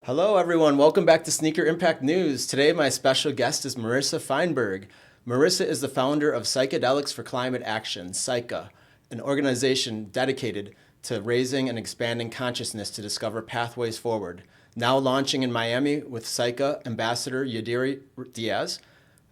Hello, everyone. Welcome back to Sneaker Impact News. Today, my special guest is Marissa Feinberg. Marissa is the founder of Psychedelics for Climate Action, PSYCA, an organization dedicated to raising and expanding consciousness to discover pathways forward. Now launching in Miami with PSYCA Ambassador Yadiri Diaz.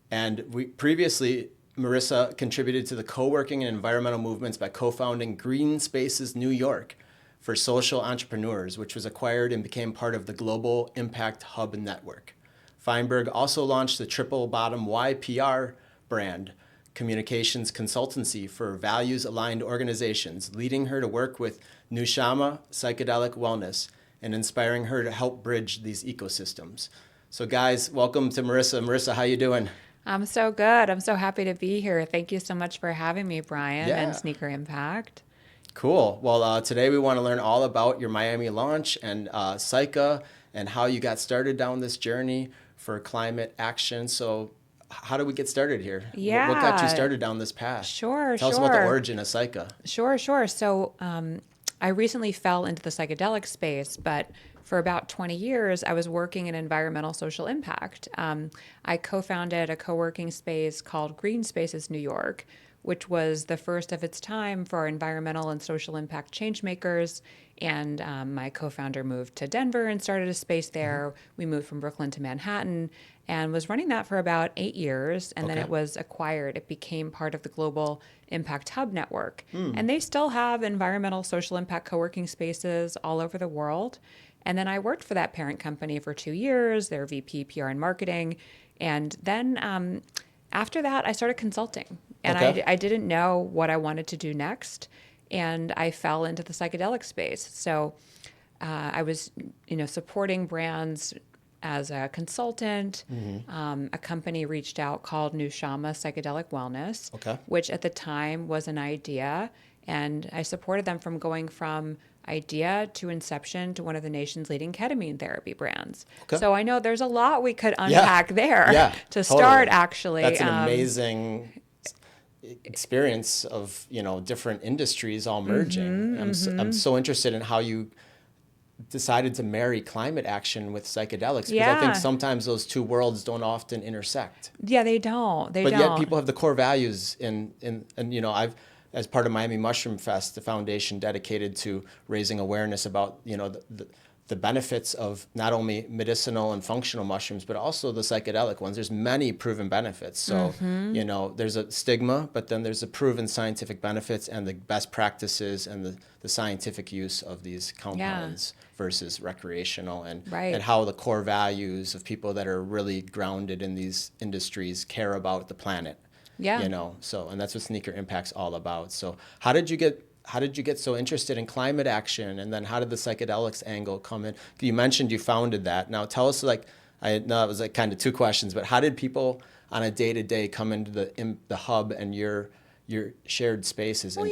And previously, Marissa contributed to the co-working and environmental movements by co-founding Green Spaces New York for social entrepreneurs, which was acquired and became part of the Global Impact Hub Network. Feinberg also launched the Triple Bottom Y PR brand communications consultancy for values-aligned organizations, leading her to work with Nushama Psychedelic Wellness and inspiring her to help bridge these ecosystems. So guys, welcome to Marissa. Marissa, how you doing? I'm so good. I'm so happy to be here. Thank you so much for having me, Bryan, and Sneaker Impact. Cool. Well, today we want to learn all about your Miami launch and PSYCA and how you got started down this journey for climate action. So how do we get started here? Yeah. What got you started down this path? Sure. Tell us about the origin of PSYCA. Sure. So I recently fell into the psychedelic space, but for about 20 years, I was working in environmental social impact. I co-founded a co-working space called Green Spaces New York, which was the first of its time for environmental and social impact change makers. And my co-founder moved to Denver and started a space there. We moved from Brooklyn to Manhattan and was running that for about 8 years. And then it was acquired. It became part of the Global Impact Hub Network. And they still have environmental social impact co-working spaces all over the world. And then I worked for that parent company for 2 years, their VP PR and marketing. And then after that, I started consulting. And I didn't know what I wanted to do next. And I fell into the psychedelic space. So I was, supporting brands as a consultant. A company reached out called Nushama Psychedelic Wellness, which at the time was an idea. And I supported them from going from idea to inception to one of the nation's leading ketamine therapy brands. So I know there's a lot we could unpack there to start, actually. That's an amazing experience of, different industries all merging. I'm so interested in how you decided to marry climate action with psychedelics, because I think sometimes those two worlds don't often intersect. Yeah, they don't. But yet people have the core values and I've, as part of Miami Mushroom Fest, the foundation dedicated to raising awareness about, the benefits of not only medicinal and functional mushrooms, but also the psychedelic ones. There's many proven benefits. So, there's a stigma, but then there's the proven scientific benefits and the best practices and the scientific use of these compounds versus recreational and how the core values of people that are really grounded in these industries care about the planet. So, and that's what Sneaker Impact's all about. So how did you get so interested in climate action, and then how did the psychedelics angle come in? You mentioned you founded that. Now tell us, I know it was kind of two questions, but how did people on a day-to-day come into the hub and your shared spaces and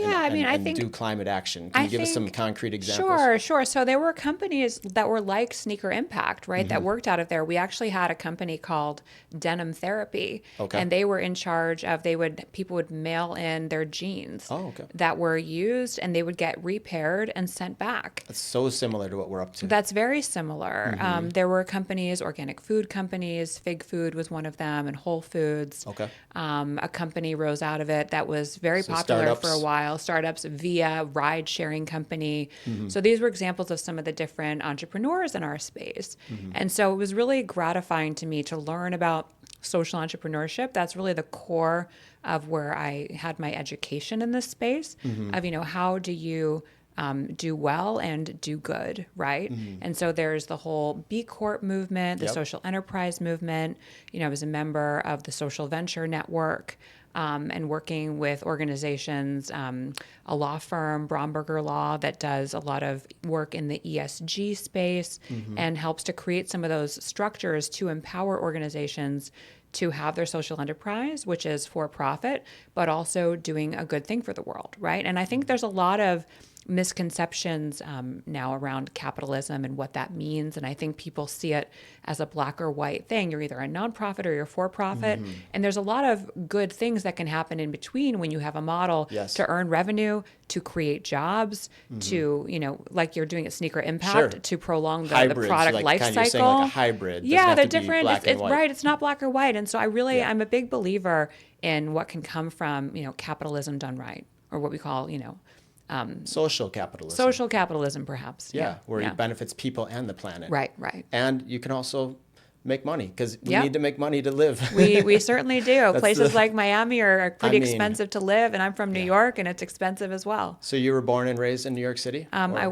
do climate action? Can you give us some concrete examples? Sure. So there were companies that were like Sneaker Impact, right, that worked out of there. We actually had a company called Denim Therapy, and they were in charge of, people would mail in their jeans that were used, and they would get repaired and sent back. That's so similar to what we're up to. That's very similar. There were companies, organic food companies, Fig Food was one of them, and Whole Foods. A company rose out of it that was very popular for a while. Startups via ride-sharing company. So these were examples of some of the different entrepreneurs in our space. And so it was really gratifying to me to learn about social entrepreneurship. That's really the core of where I had my education in this space of, how do you do well and do good, right? And so there's the whole B Corp movement, the social enterprise movement. I was a member of the Social Venture Network. And working with organizations, a law firm, Bromberger Law, that does a lot of work in the ESG space and helps to create some of those structures to empower organizations to have their social enterprise, which is for profit, but also doing a good thing for the world, right? And I think there's a lot of misconceptions now around capitalism and what that means. And I think people see it as a black or white thing. You're either a nonprofit or you're for profit. And there's a lot of good things that can happen in between when you have a model Yes. to earn revenue, to create jobs, to, like you're doing at Sneaker Impact, Sure. to prolong the Hybrids, product like life kind of cycle. you're saying like a hybrid. Doesn't Yeah, have they're to be different. black and It's white. right. It's not black or white. And so Yeah. I'm a big believer in what can come from, capitalism done right, or what we call, Social capitalism. social capitalism, perhaps. Yeah, where it benefits people and the planet. Right, right. And you can also make money, because we Yep. need to make money to live. We certainly do. Places the- like Miami are pretty I mean, expensive to live, and I'm from New yeah. York, and it's expensive as well. So you were born and raised in New York City? I Or-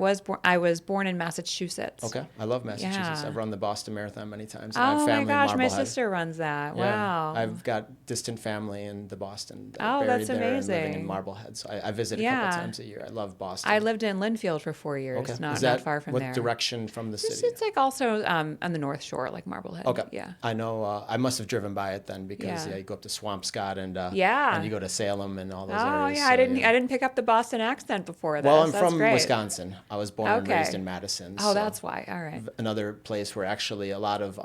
was born in Massachusetts. Okay, I love Massachusetts. Yeah. I've run the Boston Marathon many times. And I have Oh my family in gosh, my Marblehead. sister runs that. Yeah, Wow. I've got distant family in the Boston. Oh, buried that's there and living in amazing. Marblehead. So I visit a Yeah. couple times a year. I love Boston. I lived in Linfield for 4 years, Okay. not Is that far from what there. direction from the city? It's like also on the North Shore, like Marblehead. Okay. Yeah. I know. I must have driven by it then, because Yeah. you go up to Swampscott and Yeah. and you go to Salem and all those Oh areas. yeah, so, I didn't pick up the Boston accent before this. Well, I'm That's from great. Wisconsin. I was born and Okay. raised in Madison. Oh, so that's why. All right. another place where actually a lot of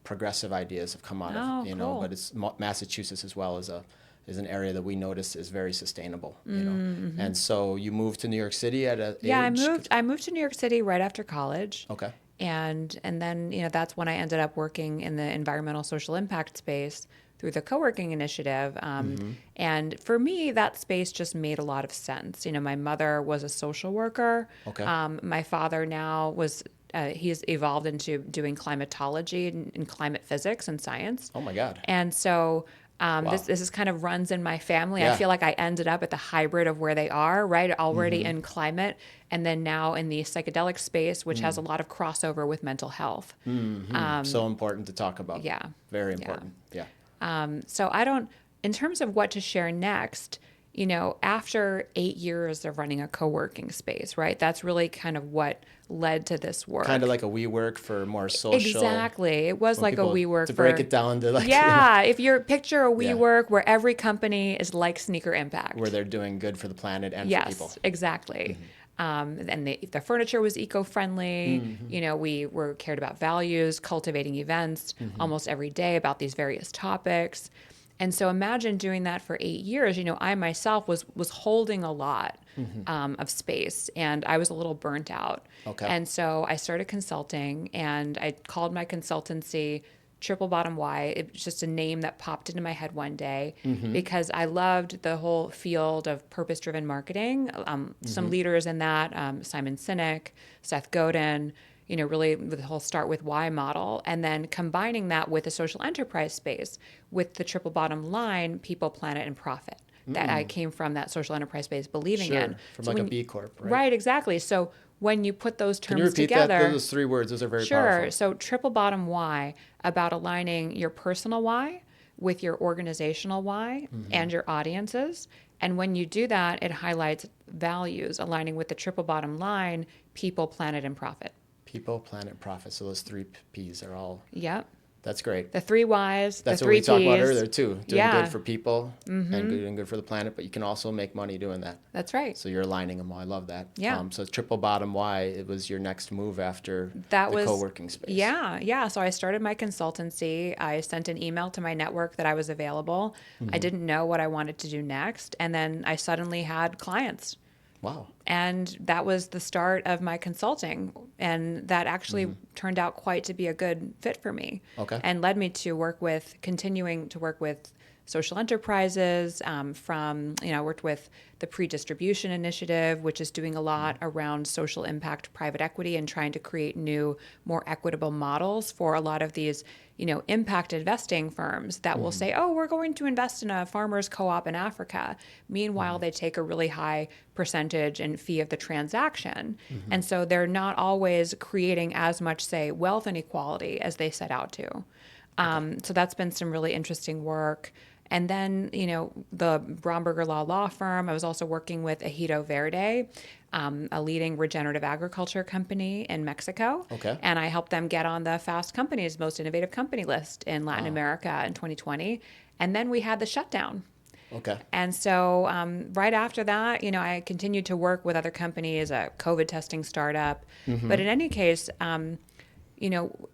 progressive ideas have come out Oh, of. cool. But it's Massachusetts as well is an area that we notice is very sustainable. And so you moved to New York City at a Yeah, age? I moved to New York City right after college. Okay. And then, that's when I ended up working in the environmental social impact space through the co-working initiative. And for me, that space just made a lot of sense. My mother was a social worker. Okay. My father now he's evolved into doing climatology and climate physics and science. Oh my God. And so Wow. this is kind of runs in my family. Yeah. I feel like I ended up at the hybrid of where they are, right? Already in climate, and then now in the psychedelic space, which has a lot of crossover with mental health. So important to talk about. Yeah. Very important. Yeah. So in terms of what to share next, after 8 years of running a co-working space, right? That's really kind of what led to this work. Kind of like a WeWork for more social. Exactly. It was when like a people- WeWork to break it down to like Yeah, if you're picture a Yeah. WeWork where every company is like Sneaker Impact. where they're doing good for the planet and for people. Yes, exactly. And the furniture was eco-friendly. We were cared about values, cultivating events almost every day about these various topics. And so imagine doing that for 8 years. I myself was holding a lot of space, and I was a little burnt out. Okay. And so I started consulting, and I called my consultancy Triple Bottom Y. It was just a name that popped into my head one day because I loved the whole field of purpose-driven marketing. Some leaders in that, Simon Sinek, Seth Godin, really the whole start with why model, and then combining that with the social enterprise space with the triple bottom line, people, planet, and profit. That I came from that social enterprise space believing Sure. in. From So like a when- B Corp, right? Right, exactly. So when you put those terms Can you repeat together, that? Those 3 words. Those are very sure. powerful. So triple bottom why, about aligning your personal why with your organizational why and your audiences. And when you do that, it highlights values aligning with the triple bottom line, people, planet, and profit. People, planet, profit. So those 3 P's are all. Yep. That's great. The 3 whys, That's the what 3 we talked about Ps. earlier too. Doing Yeah. good for people and doing good for the planet, but you can also make money doing that. That's right. So you're aligning them all. I love that. Yeah. So triple bottom Y, it was your next move after That the was co-working space. Yeah. So I started my consultancy. I sent an email to my network that I was available. I didn't know what I wanted to do next. And then I suddenly had clients. Wow. And that was the start of my consulting. And that actually turned out quite to be a good fit for me. Okay. And led me to continuing to work with social enterprises. I worked with the Pre-Distribution Initiative, which is doing a lot around social impact private equity and trying to create new, more equitable models for a lot of these, impact investing firms that will say, oh, we're going to invest in a farmer's co-op in Africa. Meanwhile, they take a really high percentage and fee of the transaction. And so they're not always creating as much, say, wealth inequality as they set out to. So that's been some really interesting work. And then, the Bromberger Law firm, I was also working with Ejido Verde, a leading regenerative agriculture company in Mexico. Okay. And I helped them get on the Fast Company's most innovative company list in Latin America in 2020. And then we had the shutdown. Okay. And so right after that, I continued to work with other companies, a COVID testing startup. But in any case, you know,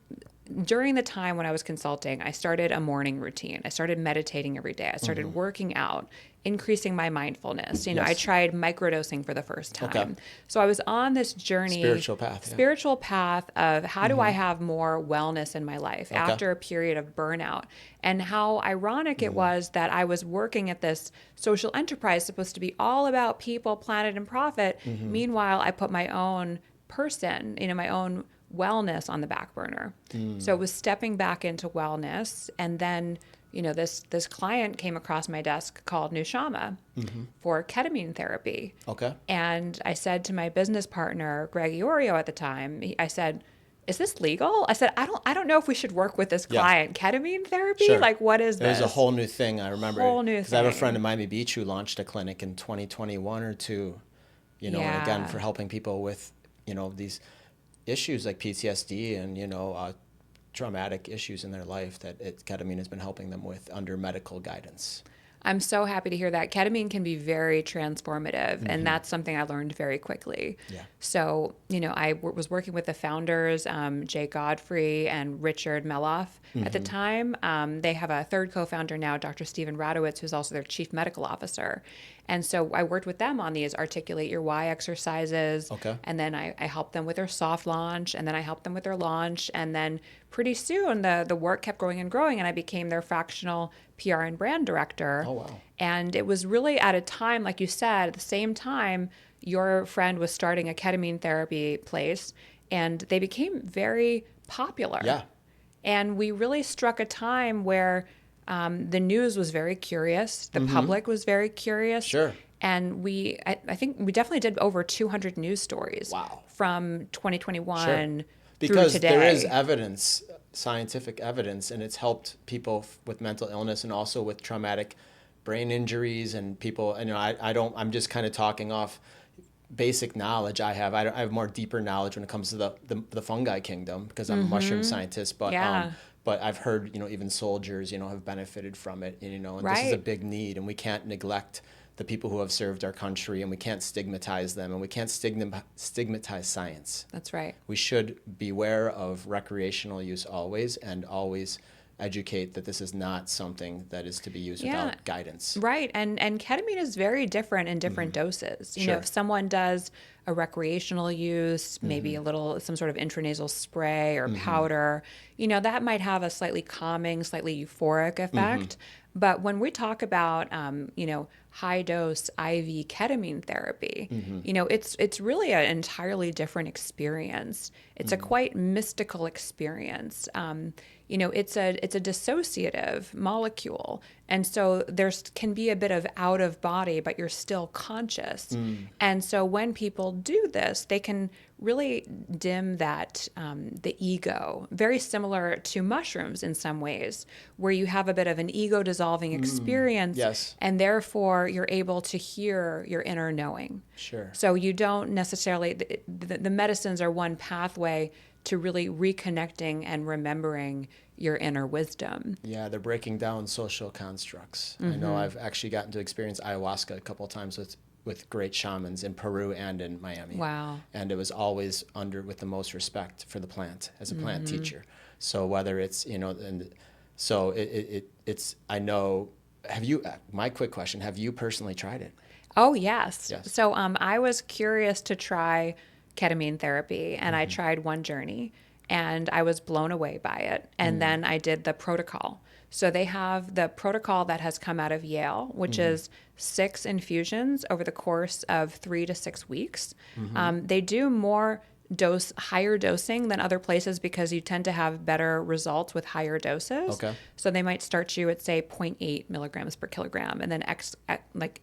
during the time when I was consulting, I started a morning routine. I started meditating every day. I started working out, increasing my mindfulness. I Yes. tried microdosing for the first time. Okay. So I was on this journey, Spiritual path. Yeah. spiritual path of how do I have more wellness in my life Okay. after a period of burnout. And how ironic it was that I was working at this social enterprise supposed to be all about people, planet, and profit. Meanwhile, I put my own person, my own wellness on the back burner. So it was stepping back into wellness. And then, this client came across my desk called Nushama for ketamine therapy. Okay. And I said to my business partner, Greg Iorio at the time, I said, is this legal? I said, I don't know if we should work with this client. Ketamine therapy? Sure. Like, what is It this? was a whole new thing. I remember. Whole new because I have a thing. friend in Miami Beach who launched a clinic in 2021 or two, and again, for helping people with, these issues like PTSD and, traumatic issues in their life that ketamine has been helping them with under medical guidance. I'm so happy to hear that. Ketamine can be very transformative, and that's something I learned very quickly. Yeah. So, I was working with the founders, Jay Godfrey and Richard Meloff at the time. They have a third co-founder now, Dr. Stephen Radowitz, who's also their chief medical officer. And so I worked with them on these Articulate Your Why exercises. Okay. And then I helped them with their soft launch, and then I helped them with their launch. And then pretty soon the work kept growing and growing, and I became their fractional PR and brand director. Oh, wow. And it was really at a time, like you said, at the same time, your friend was starting a ketamine therapy place, and they became very popular. Yeah. And we really struck a time where the news was very curious. The public was very curious. Sure. And I think we definitely did over 200 news stories. Wow. From 2021 through Because today. there is evidence, scientific evidence, and it's helped people with mental illness and also with traumatic brain injuries and people. And I'm just kind of talking off basic knowledge I have. I have more deeper knowledge when it comes to the fungi kingdom because I'm a mushroom scientist. But but I've heard even soldiers have benefited from it. And this is a big need, and we can't neglect the people who have served our country, and we can't stigmatize them, and we can't stigmatize science. That's right. We should beware of recreational use always, and always educate that this is not something that is to be used without guidance. Right. And ketamine is very different in different doses. If someone does a recreational use, maybe some sort of intranasal spray or powder, that might have a slightly calming, slightly euphoric effect. But when we talk about, high dose IV ketamine therapy, it's really an entirely different experience. It's a quite mystical experience. It's a dissociative molecule. And so can be a bit of out of body, but you're still conscious. And so when people do this, they can really dim that, the ego, very similar to mushrooms in some ways, where you have a bit of an ego dissolving experience. Yes. And therefore you're able to hear your inner knowing. Sure. So you don't necessarily, the medicines are one pathway to really reconnecting and remembering your inner wisdom. Yeah, they're breaking down social constructs. I know I've actually gotten to experience ayahuasca a couple of times with great shamans in Peru and in Miami. Wow. And it was always with the most respect for the plant as a plant teacher. So whether it's, and so it's, I know, my quick question, have you personally tried it? Oh, yes. Yes. So I was curious to try ketamine therapy, and I tried one journey, and I was blown away by it. And then I did the protocol. So they have the protocol that has come out of Yale, which is 6 infusions over the course of 3 to 6 weeks. They do more higher dosing than other places because you tend to have better results with higher doses. Okay. So they might start you at, say, 0.8 milligrams per kilogram, and then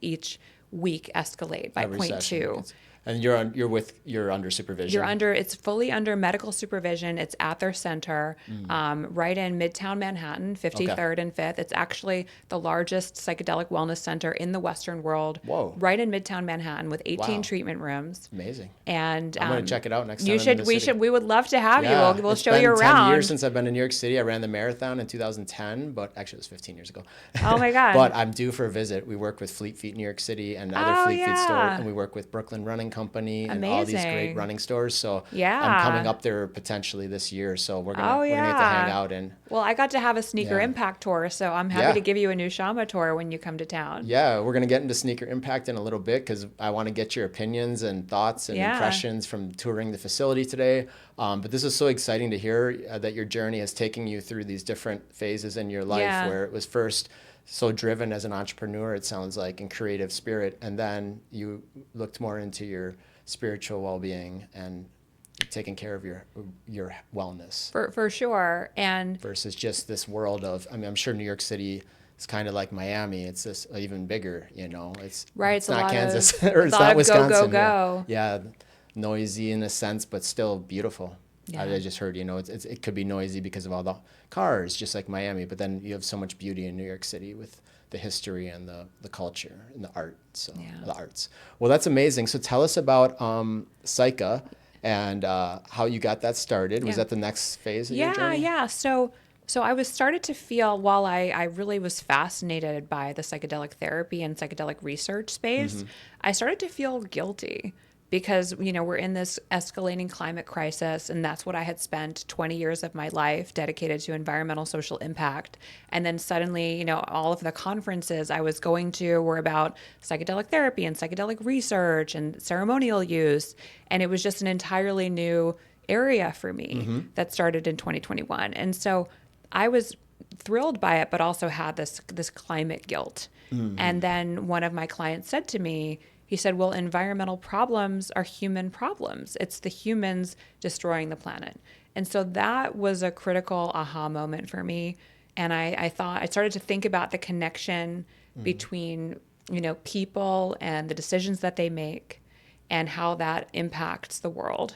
each week escalate by Every 0.2. session. And you're under supervision. It's fully under medical supervision. It's at their center, right in Midtown Manhattan, 53rd and 5th. It's actually the largest psychedelic wellness center in the Western world. Whoa. Right in Midtown Manhattan with 18 Wow. treatment rooms. Amazing. And I'm going to check it out next time. You should. We would love to have Yeah, you. We'll it's show you been around. 10 years since I've been in New York City. I ran the marathon in 2010, but actually it was 15 years ago. Oh my God. But I'm due for a visit. We work with Fleet Feet New York City and other Fleet Feet stores, and we work with Brooklyn Running Company and all these great running stores. So I'm coming up there potentially this year. So we're gonna get to hang out. And well, I got to have a sneaker impact tour, so I'm happy to give you a new Shama tour when you come to town. Yeah, we're gonna get into sneaker impact in a little bit because I want to get your opinions and thoughts and impressions from touring the facility today. But this is so exciting to hear that your journey has taken you through these different phases in your life, where it was first so driven as an entrepreneur, it sounds like, in creative spirit, and then you looked more into your spiritual well-being and taking care of your wellness. For sure. And versus just this world of, I mean, I'm sure New York City is kind of like Miami. It's this even bigger, It's right. It's not Kansas or it's not Wisconsin. Go. Yeah, noisy in a sense, but still beautiful. Yeah. I just heard, it could be noisy because of all the cars, just like Miami, but then you have so much beauty in New York City with the history and the culture and the art. So the arts. Well, that's amazing. So tell us about PSYCA and how you got that started. Was that the next phase of your journey? Yeah. So I was started to feel, while I really was fascinated by the psychedelic therapy and psychedelic research space, I started to feel guilty. Because, we're in this escalating climate crisis, and that's what I had spent 20 years of my life dedicated to environmental social impact. And then suddenly, all of the conferences I was going to were about psychedelic therapy and psychedelic research and ceremonial use. And it was just an entirely new area for me that started in 2021. And so I was thrilled by it, but also had this climate guilt. And then one of my clients said to me, he said, well, environmental problems are human problems. It's the humans destroying the planet. And so that was a critical aha moment for me. And I started to think about the connection between, people and the decisions that they make and how that impacts the world.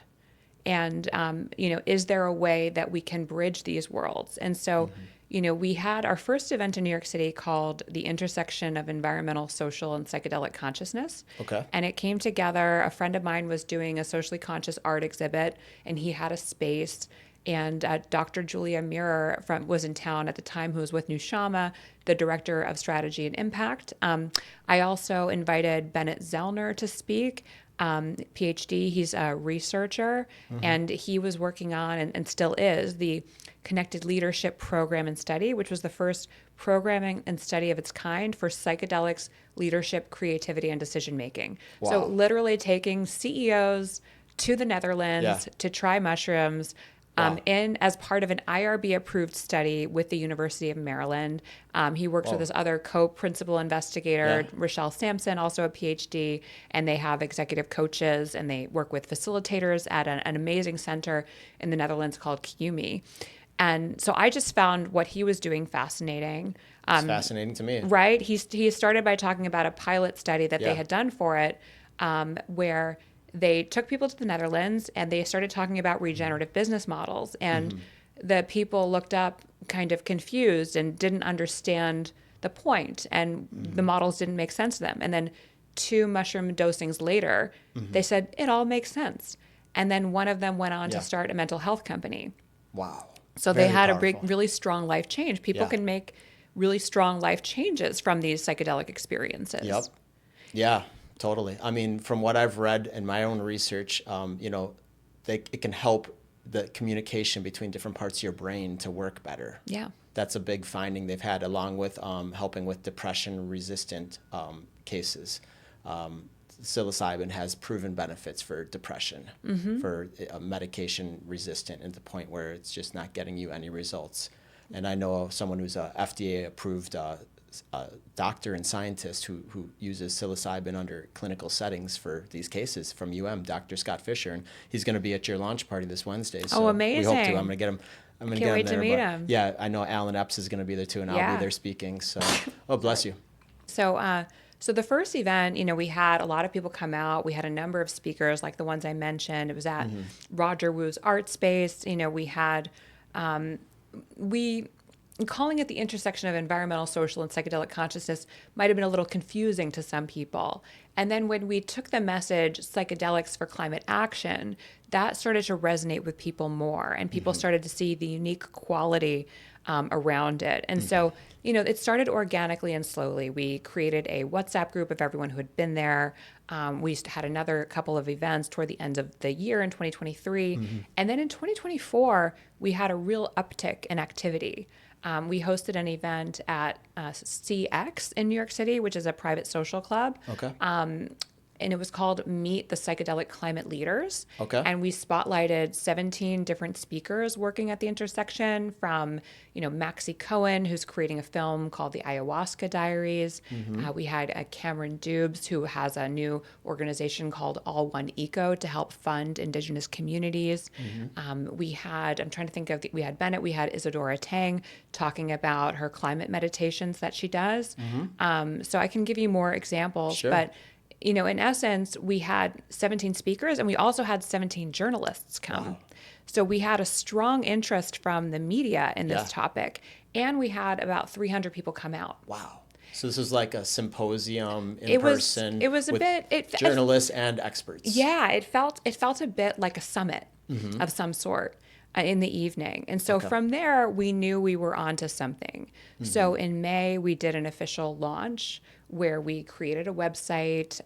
And, is there a way that we can bridge these worlds? And so, we had our first event in New York City called The Intersection of Environmental, Social, and Psychedelic Consciousness. Okay. And it came together. A friend of mine was doing a socially conscious art exhibit, and he had a space. And Dr. Julia Muir was in town at the time, who was with New Shama, the director of strategy and impact. I also invited Bennett Zellner to speak. PhD, he's a researcher, and he was working on, and still is, the Connected Leadership Program and Study, which was the first programming and study of its kind for psychedelics, leadership, creativity, and decision-making. Wow. So literally taking CEOs to the Netherlands to try mushrooms, in as part of an IRB-approved study with the University of Maryland. He works with this other co-principal investigator, Rochelle Sampson, also a PhD, and they have executive coaches, and they work with facilitators at an amazing center in the Netherlands called QUMI. And so I just found what he was doing fascinating. It's fascinating to me. Right? He started by talking about a pilot study that they had done for it, where they took people to the Netherlands and they started talking about regenerative business models. And the people looked up kind of confused and didn't understand the point, and the models didn't make sense to them. And then 2 mushroom dosings later, they said, it all makes sense. And then one of them went on to start a mental health company. Wow. So Very they had powerful. a really strong life change. People can make really strong life changes from these psychedelic experiences. Yep. Yeah, totally. I mean, from what I've read in my own research, it can help the communication between different parts of your brain to work better. Yeah. That's a big finding they've had, along with helping with depression-resistant cases. Psilocybin has proven benefits for depression, for medication resistant, at the point where it's just not getting you any results. And I know someone who's a FDA-approved doctor and scientist who uses psilocybin under clinical settings for these cases from Dr. Scott Fisher, and he's going to be at your launch party this Wednesday. So amazing. We hope to. I'm going to get him. I'm going to Can't get him wait there. to meet him. Yeah, I know Alan Epps is going to be there too, and I'll be there speaking. So, bless you. So the first event, we had a lot of people come out. We had a number of speakers like the ones I mentioned. It was at Roger Wu's art space. We had, calling it the intersection of environmental, social, and psychedelic consciousness might have been a little confusing to some people. And then when we took the message, Psychedelics for Climate Action, that started to resonate with people more, and people started to see the unique quality around it. And so, it started organically and slowly. We created a WhatsApp group of everyone who had been there. We had another couple of events toward the end of the year in 2023. And then in 2024, we had a real uptick in activity. We hosted an event at CX in New York City, which is a private social club. Okay. And it was called Meet the Psychedelic Climate Leaders. Okay. And we spotlighted 17 different speakers working at the intersection, from, Maxie Cohen, who's creating a film called The Ayahuasca Diaries. We had Cameron Dubes, who has a new organization called All One Eco to help fund Indigenous communities. We had Bennett, we had Isadora Tang talking about her climate meditations that she does. So I can give you more examples, Sure. but in essence, we had 17 speakers, and we also had 17 journalists come. Wow. So we had a strong interest from the media in this topic, and we had about 300 people come out. Wow. So this was like a symposium in person. It was a with bit journalists and experts. Yeah, it felt a bit like a summit of some sort in the evening. And so from there, we knew we were onto something. So in May, we did an official launch where we created a website.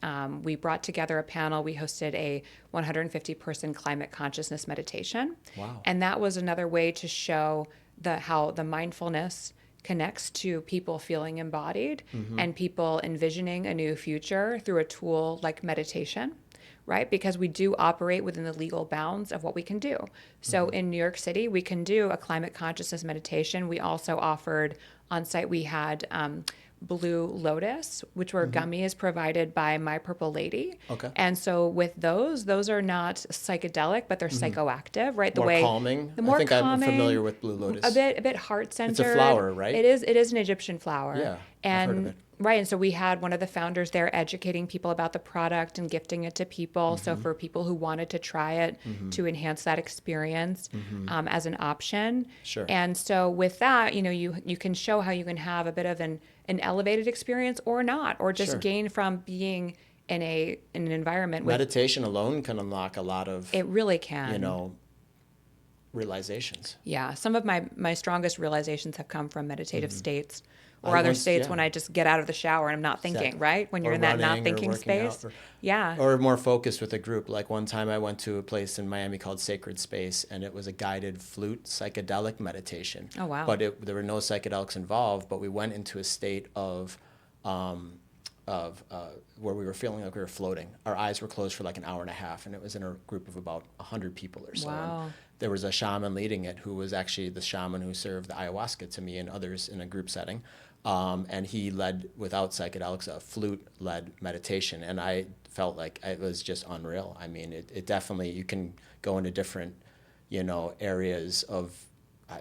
We brought together a panel. We hosted a 150-person climate consciousness meditation. Wow. And that was another way to show how the mindfulness connects to people feeling embodied and people envisioning a new future through a tool like meditation, right? Because we do operate within the legal bounds of what we can do. So in New York City, we can do a climate consciousness meditation. We also offered on site, we had Blue Lotus, which were gummies provided by My Purple Lady. Okay. And so with those are not psychedelic, but they're psychoactive, right? More calming. The more I think calming, I'm familiar with Blue Lotus. A bit heart-centered. It's a flower, right? It is an Egyptian flower. Yeah, and I've heard of it. Right, and so we had one of the founders there educating people about the product and gifting it to people. So for people who wanted to try it, to enhance that experience as an option. Sure. And so with that, you can show how you can have a bit of an elevated experience or not, or just gain from being in an environment with. Meditation alone can unlock a lot of. It really can. Realizations. Yeah, some of my strongest realizations have come from meditative states. Or other states when I just get out of the shower and I'm not thinking, Exactly. right? When you're in that not thinking space. Or more focused with a group. Like one time I went to a place in Miami called Sacred Space, and it was a guided flute psychedelic meditation. Oh, wow. But there were no psychedelics involved, but we went into a state of where we were feeling like we were floating. Our eyes were closed for like an hour and a half, and it was in a group of about 100 people or so. Wow. And there was a shaman leading it who was actually the shaman who served the ayahuasca to me and others in a group setting. And he led, without psychedelics, a flute-led meditation. And I felt like it was just unreal. I mean, it definitely, you can go into different, areas of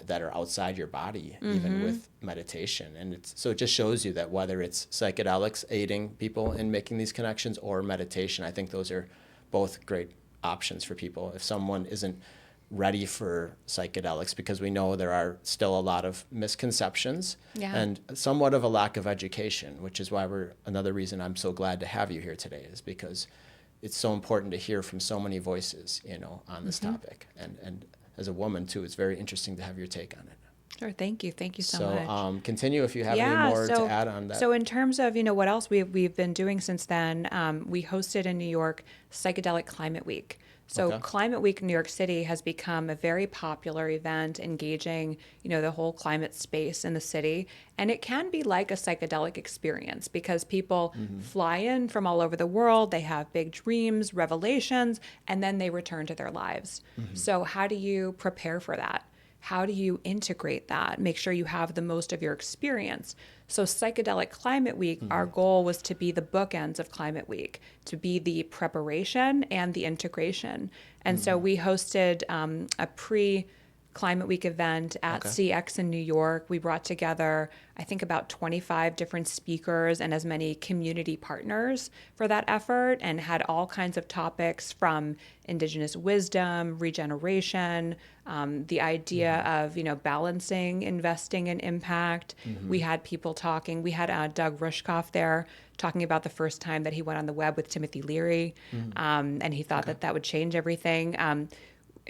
that are outside your body, even with meditation. And so it just shows you that whether it's psychedelics aiding people in making these connections or meditation, I think those are both great options for people. If someone isn't ready for psychedelics, because we know there are still a lot of misconceptions and somewhat of a lack of education, which is why another reason I'm so glad to have you here today, is because it's so important to hear from so many voices, on this topic. And as a woman too, it's very interesting to have your take on it. Sure, thank you so much. So continue if you have any more to add on that. So in terms of, what else we've been doing since then, we hosted in New York Psychedelic Climate Week. So Climate Week in New York City has become a very popular event engaging, the whole climate space in the city. And it can be like a psychedelic experience because people fly in from all over the world, they have big dreams, revelations, and then they return to their lives. So how do you prepare for that? How do you integrate that? Make sure you have the most of your experience. So Psychedelic Climate Week, our goal was to be the bookends of Climate Week, to be the preparation and the integration. And so we hosted a Climate Week event at Okay. CX in New York. We brought together, I think, about 25 different speakers and as many community partners for that effort, and had all kinds of topics from Indigenous wisdom, regeneration, the idea of, balancing investing and impact. We had people talking. We had Doug Rushkoff there talking about the first time that he went on the web with Timothy Leary, and he thought that would change everything.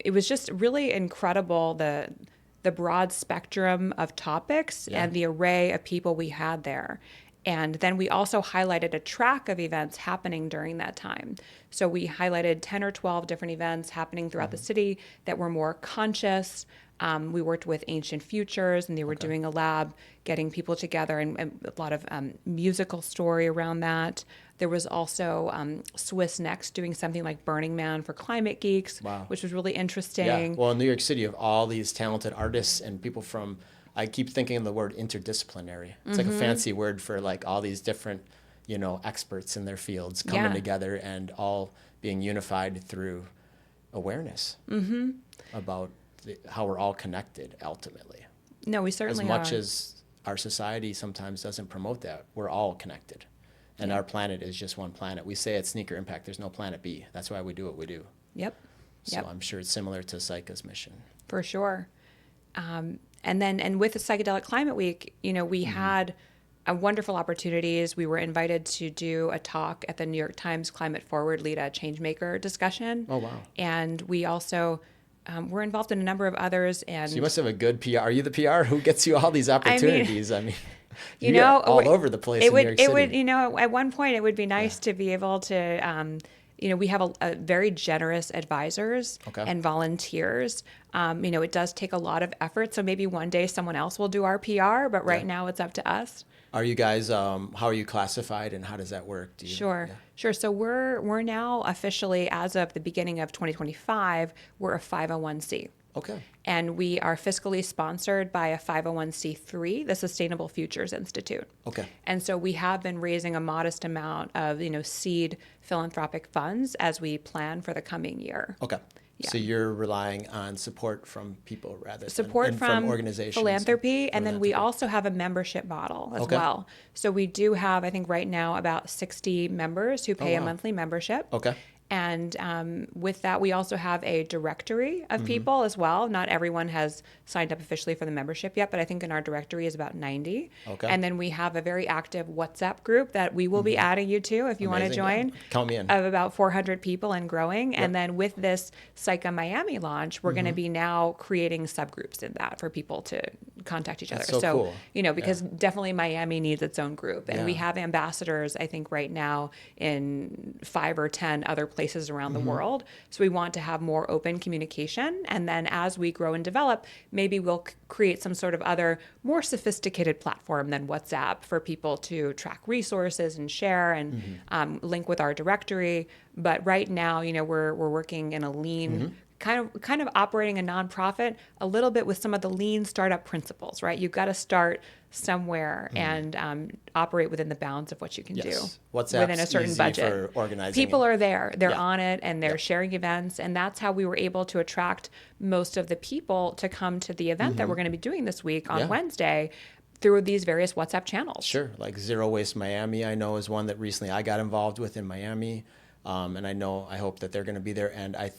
It was just really incredible, the broad spectrum of topics and the array of people we had there. And then we also highlighted a track of events happening during that time. So we highlighted 10 or 12 different events happening throughout the city that were more conscious. We worked with Ancient Futures, and they were doing a lab, getting people together, and a lot of musical story around that. There was also Swiss Next doing something like Burning Man for climate geeks, which was really interesting. Yeah. Well, in New York City, you have all these talented artists and people from, I keep thinking of the word interdisciplinary. It's like a fancy word for like all these different, experts in their fields coming together and all being unified through awareness about how we're all connected ultimately. No, we certainly As much are. as our society sometimes doesn't promote that, we're all connected. And our planet is just one planet. We say at Sneaker Impact, there's no planet B. That's why we do what we do. Yep. So I'm sure it's similar to PSYCA's mission. For sure. And with the Psychedelic Climate Week, we had wonderful opportunities. We were invited to do a talk at the New York Times Climate Forward Lead a Changemaker discussion. Oh, wow. And we also were involved in a number of others. And So you must have a good PR. Are you the PR? Who gets you all these opportunities? I mean, you're all over the place in New York City. It would, at one point, it would be nice to be able to, we have a very generous advisors and volunteers. It does take a lot of effort. So maybe one day someone else will do our PR, but right now it's up to us. Are you guys, how are you classified and how does that work? Sure. So we're now officially, as of the beginning of 2025, we're a 501c. Okay. And we are fiscally sponsored by a 501c3, the Sustainable Futures Institute. Okay. And so we have been raising a modest amount of, seed philanthropic funds as we plan for the coming year. Okay. Yeah. So you're relying on support from people rather support than from organizations. Philanthropy, and then we also have a membership model as well. So we do have, I think right now, about 60 members who pay a monthly membership. Okay. And with that, we also have a directory of people as well. Not everyone has signed up officially for the membership yet, but I think in our directory is about 90. Okay. And then we have a very active WhatsApp group that we will be adding you to if you want to join. Yeah. Count me in. Of about 400 people and growing. Yep. And then with this PSYCA Miami launch, we're going to be now creating subgroups in that for people to contact each other. That's so cool. Because definitely Miami needs its own group. And we have ambassadors, I think, right now in 5 or 10 other places around the world. So we want to have more open communication. And then as we grow and develop, maybe we'll create some sort of other more sophisticated platform than WhatsApp for people to track resources and share and link with our directory. But right now, we're working in a lean kind of operating a nonprofit a little bit with some of the lean startup principles, right? You've got to start somewhere and operate within the bounds of what you can do WhatsApp's within a certain easy budget. for organizing. People are there, they're on it, and they're sharing events, and that's how we were able to attract most of the people to come to the event that we're going to be doing this week on Wednesday through these various WhatsApp channels. Sure, like Zero Waste Miami, I know is one that recently I got involved with in Miami, and I hope that they're going to be there, and I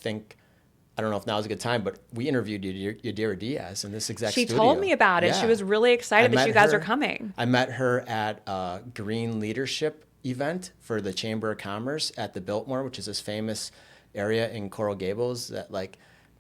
don't know if now is a good time, but we interviewed Yadira Diaz in this exact studio. She told me about it. Yeah. She was really excited that you guys are coming. I met her at a green leadership event for the Chamber of Commerce at the Biltmore, which is this famous area in Coral Gables that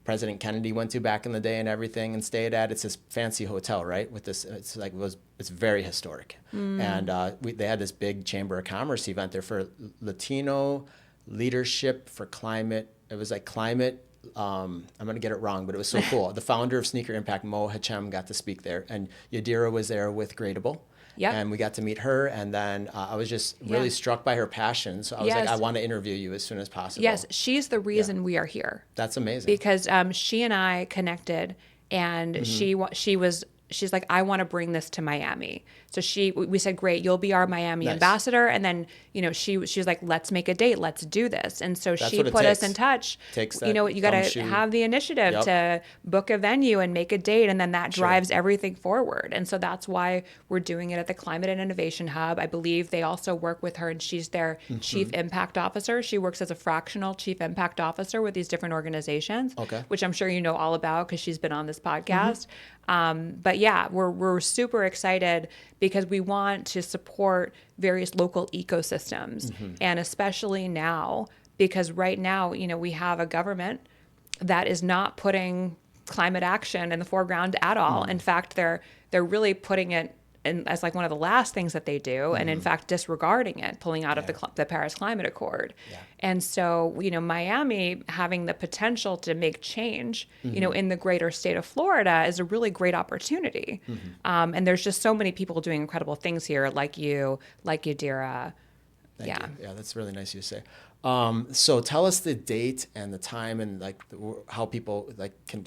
President Kennedy went to back in the day and everything and stayed at. It's this fancy hotel, right? With this, it's very historic. And they had this big Chamber of Commerce event there for Latino leadership for climate. It was like climate. I'm going to get it wrong, but it was so cool. The founder of Sneaker Impact, Mo Hachem, got to speak there, and Yadira was there with Gradable. Yep. And we got to meet her, and then I was just really struck by her passion. So I was like, I want to interview you as soon as possible. Yes, she's the reason we are here. That's amazing. Because she and I connected, and she's like, I want to bring this to Miami. So we said, great, you'll be our Miami Nice. ambassador. And then, she was like, let's make a date. Let's do this. And so That's she what it put us takes. in touch. Takes that You got to gumshoe. have the initiative Yep. to book a venue and make a date. And then that Sure. drives everything forward. And so that's why we're doing it at the Climate and Innovation Hub. I believe they also work with her, and she's their chief impact officer. She works as a fractional chief impact officer with these different organizations, Okay. which I'm sure you know all about because she's been on this podcast. But yeah, we're super excited because we want to support various local ecosystems, and especially now, because right now, we have a government that is not putting climate action in the foreground at all. In fact, they're really putting it as like one of the last things that they do, and in fact disregarding it, pulling out of the Paris Climate Accord. Yeah. And so, Miami having the potential to make change, in the greater state of Florida is a really great opportunity. And there's just so many people doing incredible things here, like you, Dira. Thank you. Yeah, that's really nice of you to say. So tell us the date and the time, and like how people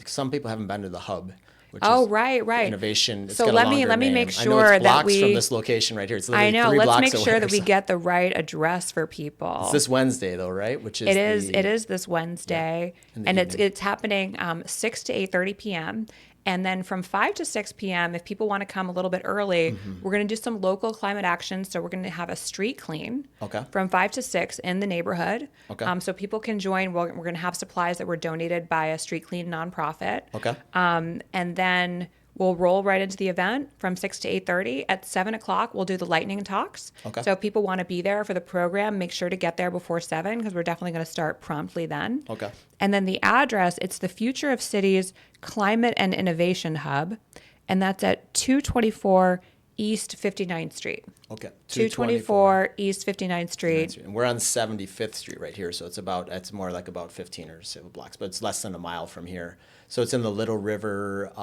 some people haven't been to the hub. Which is right. Innovation. It's So got a let me longer name. make I know sure it's that blocks from this location right here. It's literally I know. 3 Let's blocks make away sure or that we something. get the right address for people. It's this Wednesday though, right? Which is It is this Wednesday, and it's happening 6 to 8:30 p.m. And then from 5 to 6 p.m., if people want to come a little bit early, we're going to do some local climate action. So we're going to have a street clean from 5 to 6 in the neighborhood. Okay. So people can join. We're going to have supplies that were donated by a street clean nonprofit. Okay. And then we'll roll right into the event from 6 to 8:30. At 7 o'clock, we'll do the lightning talks. Okay. So if people want to be there for the program, make sure to get there before 7 because we're definitely going to start promptly then. Okay. And then the address, it's the Future of Cities Climate and Innovation Hub, and that's at 224 East 59th Street. Okay. 224 East 59th Street. And we're on 75th Street right here, so it's more like about 15 or so blocks, but it's less than a mile from here. So it's in the Little River /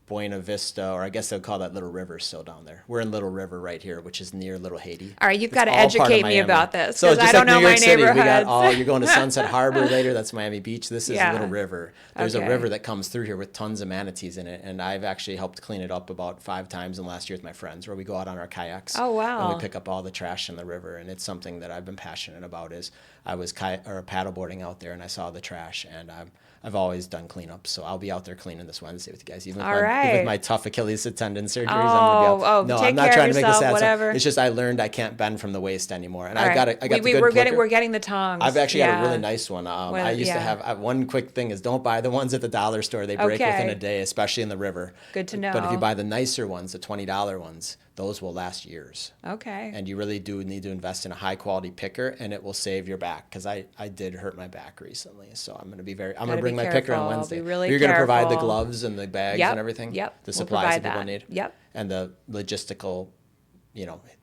Buena Vista, or I guess they'll call that Little River still down there. We're in Little River right here, which is near Little Haiti. All right, you've It's got to all part of educate me Miami. about this So because just I don't like know New my York City, neighborhoods. you're going to Sunset Harbor later. That's Miami Beach. This is Yeah. Little River. There's a Okay. river that comes through here with tons of manatees in it, and I've actually helped clean it up about 5 times in the last year with my friends, where we go out on our kayaks. Oh, wow. And we pick up all the trash in the river, and it's something that I've been passionate about. Is I was paddleboarding out there, and I saw the trash, and I've always done cleanups, so I'll be out there cleaning this Wednesday with you guys. Even with my tough Achilles tendon surgeries, I'm gonna be out. No, take I'm not care trying of to make this yourself, sad. whatever. It's just I learned I can't bend from the waist anymore, and All I right. got the good we're clicker. getting the tongs. I've actually got Yeah. a really nice one. I used to have one quick thing is don't buy the ones at the dollar store. They break Okay. within a day, especially in the river. Good to know. But if you buy the nicer ones, the $20 ones, those will last years. Okay. And you really do need to invest in a high quality picker, and it will save your back, because I did hurt my back recently. So I'm going to bring my picker on careful. Wednesday. Be really You're going to provide the careful. gloves and the bags Yep. and everything. Yep. The We'll supplies that provide people that. need. Yep. And the logistical,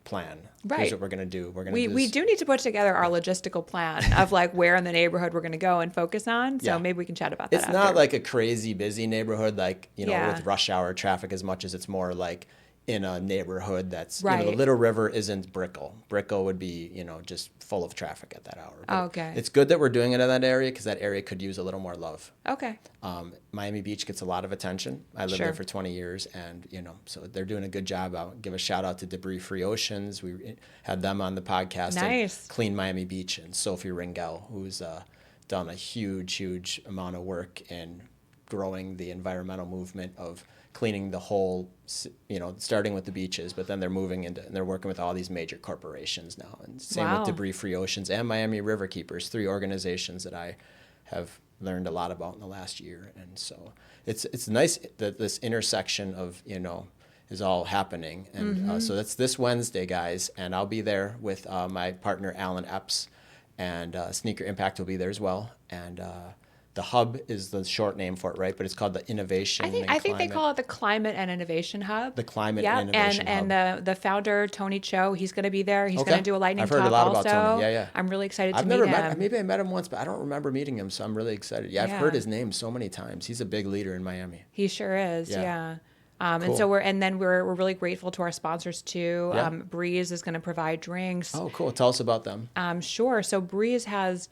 plan. Right. Here's what we're going to do. We're going to We do need to put together our logistical plan of like where in the neighborhood we're going to go and focus on. So Yeah. maybe we can chat about that. It's not like a crazy busy neighborhood, like, Yeah. with rush hour traffic, as much as it's more like in a neighborhood that's, Right. the Little River isn't Brickell. Brickell would be, just full of traffic at that hour. But Okay. It's good that we're doing it in that area, because that area could use a little more love. Okay. Miami Beach gets a lot of attention. I lived there for 20 years, and, so they're doing a good job. I'll give a shout out to Debris Free Oceans. We had them on the podcast. Nice. And Clean Miami Beach, and Sophie Ringel, who's done a huge amount of work in growing the environmental movement of cleaning the whole, starting with the beaches, but then they're moving into, and they're working with all these major corporations now. And same Wow. with Debris Free Oceans and Miami River Keepers, 3 organizations that I have learned a lot about in the last year. And so it's nice that this intersection of, is all happening. And so that's this Wednesday, guys, and I'll be there with my partner, Alan Epps, and Sneaker Impact will be there as well. And the hub is the short name for it, right? But it's called the Innovation. I think they call it the Climate and Innovation Hub. The Climate Yep. and Innovation Hub. And the founder, Tony Cho, he's going to be there. He's Okay. going to do a lightning I've heard talk a lot also. about Tony. Yeah. I'm really excited to I've meet never him. met. Maybe I met him once, but I don't remember meeting him. So I'm really excited. Yeah, I've Yeah. heard his name so many times. He's a big leader in Miami. He sure is. Yeah. Yeah. Cool. And so we're really grateful to our sponsors too. Yeah. Breeze is going to provide drinks. Oh, cool. Tell us about them. Sure. So Breeze has,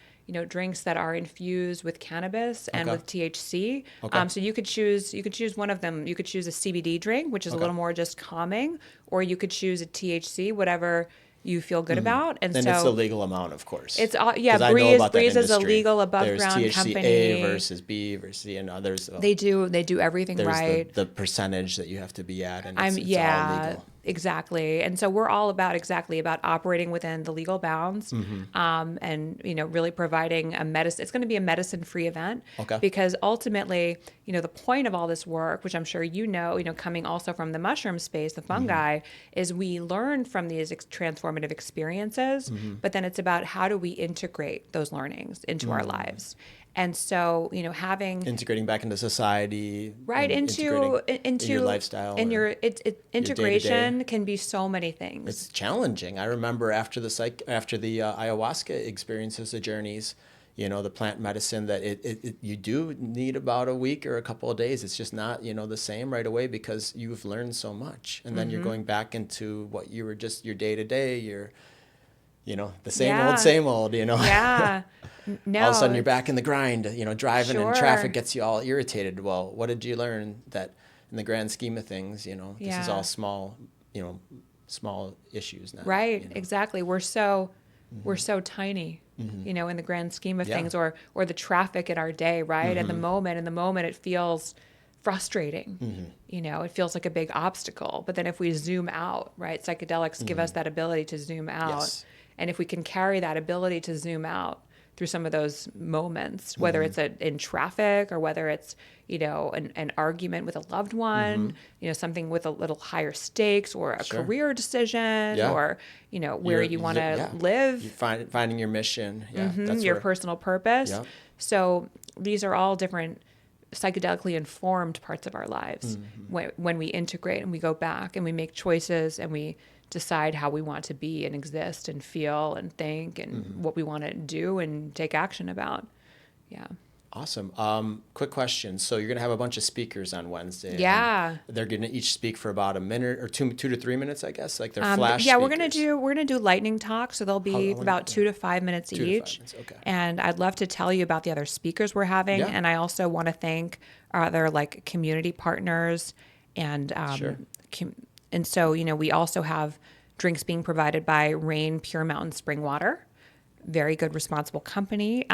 drinks that are infused with cannabis and Okay. with THC. Okay. So you could choose one of them. You could choose a CBD drink, which is a Okay. little more just calming, or you could choose a THC, whatever you feel good about. And And it's the so legal amount, of course. it's all, yeah, 'Cause I know about that Breeze is a industry. legal above There's ground THCA company. versus B versus C, and others. They do everything There's right. the percentage that you have to be at, and it's all Yeah, legal. exactly. And so we're all about operating within the legal bounds, and really providing a medicine. It's going to be a medicine-free event, Okay. because ultimately, the point of all this work, which I'm sure coming also from the mushroom space, the fungi, is we learn from these transformative experiences, but then it's about how do we integrate those learnings into our lives. And so, having Integrating back into society, right and into in your lifestyle, in or integration can be so many things. it's challenging. I remember after the ayahuasca experiences, the journeys, the plant medicine, that you do need about a week or a couple of days. It's just not the same right away, because you've learned so much, and then you're going back into what you were just your day to day, your the same old. Yeah. No, all of a sudden you're back in the grind, driving and Sure. traffic gets you all irritated. Well, what did you learn that in the grand scheme of things, this is Yeah. all small issues now. right, exactly. We're so tiny, in the grand scheme of Yeah. things, or the traffic in our day, right? In the moment it feels frustrating. It feels like a big obstacle. But then if we zoom out, right? Psychedelics give us that ability to zoom out. Yes. And if we can carry that ability to zoom out through some of those moments, whether it's in traffic, or whether it's, an argument with a loved one, something with a little higher stakes, or a Sure. career decision, Yeah. or, where you want to live, You finding your mission. Yeah. That's your where, personal purpose. Yeah. So these are all different psychedelically informed parts of our lives when we integrate and we go back and we make choices and we decide how we want to be and exist and feel and think and what we want to do and take action about. Yeah. Awesome. Quick question. So you're going to have a bunch of speakers on Wednesday. Yeah. and they're going to each speak for about a minute or two to 3 minutes, I guess. Like they're flash Yeah, speakers. we're gonna do lightning talks, so they'll be about 2 to 5 minutes 2 to 5 each. minutes, okay. And I'd love to tell you about the other speakers we're having, Yeah. and I also want to thank our other community partners, and Sure. and so we also have drinks being provided by Rain Pure Mountain Spring Water, very good responsible company.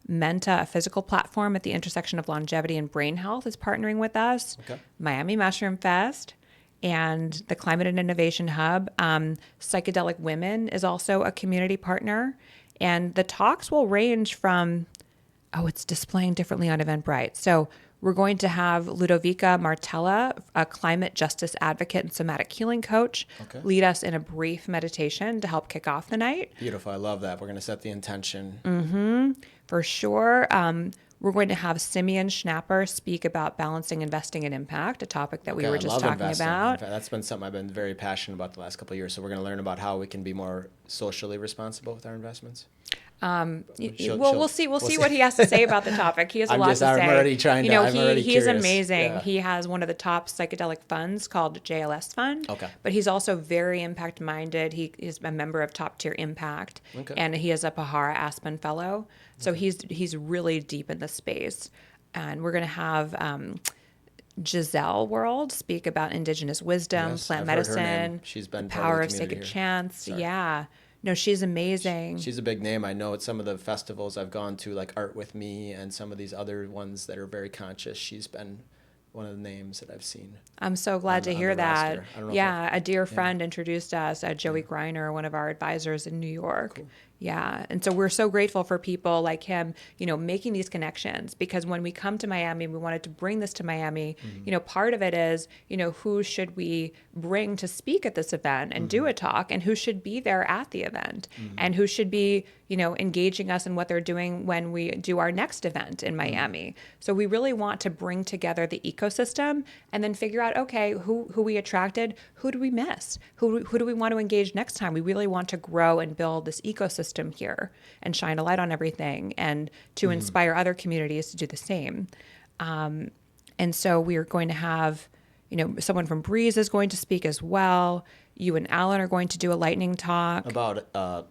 Menta, a physical platform at the intersection of longevity and brain health, is partnering with us. Okay. Miami Mushroom Fest and the Climate and Innovation Hub. Psychedelic Women is also a community partner. And the talks will range from, it's displaying differently on Eventbrite. So we're going to have Ludovica Martella, a climate justice advocate and somatic healing coach, Okay. lead us in a brief meditation to help kick off the night. Beautiful. I love that. We're going to set the intention. For sure. We're going to have Simeon Schnapper speak about balancing investing and impact, a topic that we Okay, were I just love talking investing. about. In fact, that's been something I've been very passionate about the last couple of years. So we're going to learn about how we can be more socially responsible with our investments. We'll see what he has to say about the topic. He has a lot to say. I'm already trying to. I'm already he's curious. amazing. Yeah. He has one of the top psychedelic funds called JLS Fund. Okay. But he's also very impact minded. He is a member of Top Tier Impact, Okay. and he is a Pahara Aspen Fellow. So he's really deep in the space. And we're going to have Giselle World speak about Indigenous wisdom, Yes, plant I've heard her medicine, name. She's been the part power of of the community sacred here. chance. Sorry. Yeah. No, she's amazing. She's a big name. I know at some of the festivals I've gone to, like Art With Me and some of these other ones that are very conscious. She's been one of the names that I've seen. I'm so glad to on hear the that. roster. I don't know Yeah, a dear friend introduced us, Joey Greiner, one of our advisors in New York. Cool. Yeah, and so we're so grateful for people like him, making these connections, because when we come to Miami, we wanted to bring this to Miami. Part of it is, who should we bring to speak at this event and do a talk, and who should be there at the event, and who should be, engaging us in what they're doing when we do our next event in Miami. So we really want to bring together the ecosystem and then figure out, okay, who we attracted, who do we miss, who do we want to engage next time? We really want to grow and build this ecosystem here and shine a light on everything, and to inspire other communities to do the same. And so we are going to have, someone from Breeze is going to speak as well. You and Alan are going to do a lightning talk. About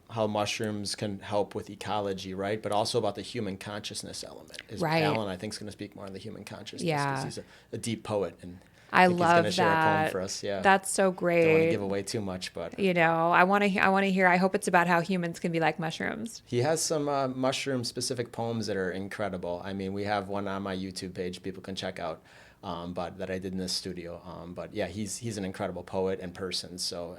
how mushrooms can help with ecology, right? But also about the human consciousness element. Right. Alan, I think, is going to speak more on the human consciousness. Yeah. Because he's a deep poet, and I think he's love going to share a poem that. for us. Yeah. That's so great. Don't want to give away too much, but I want to hear. I hope it's about how humans can be like mushrooms. he has some mushroom-specific poems that are incredible. I mean, we have one on my YouTube page people can check out, but that I did in the studio. But yeah, he's an incredible poet and person. So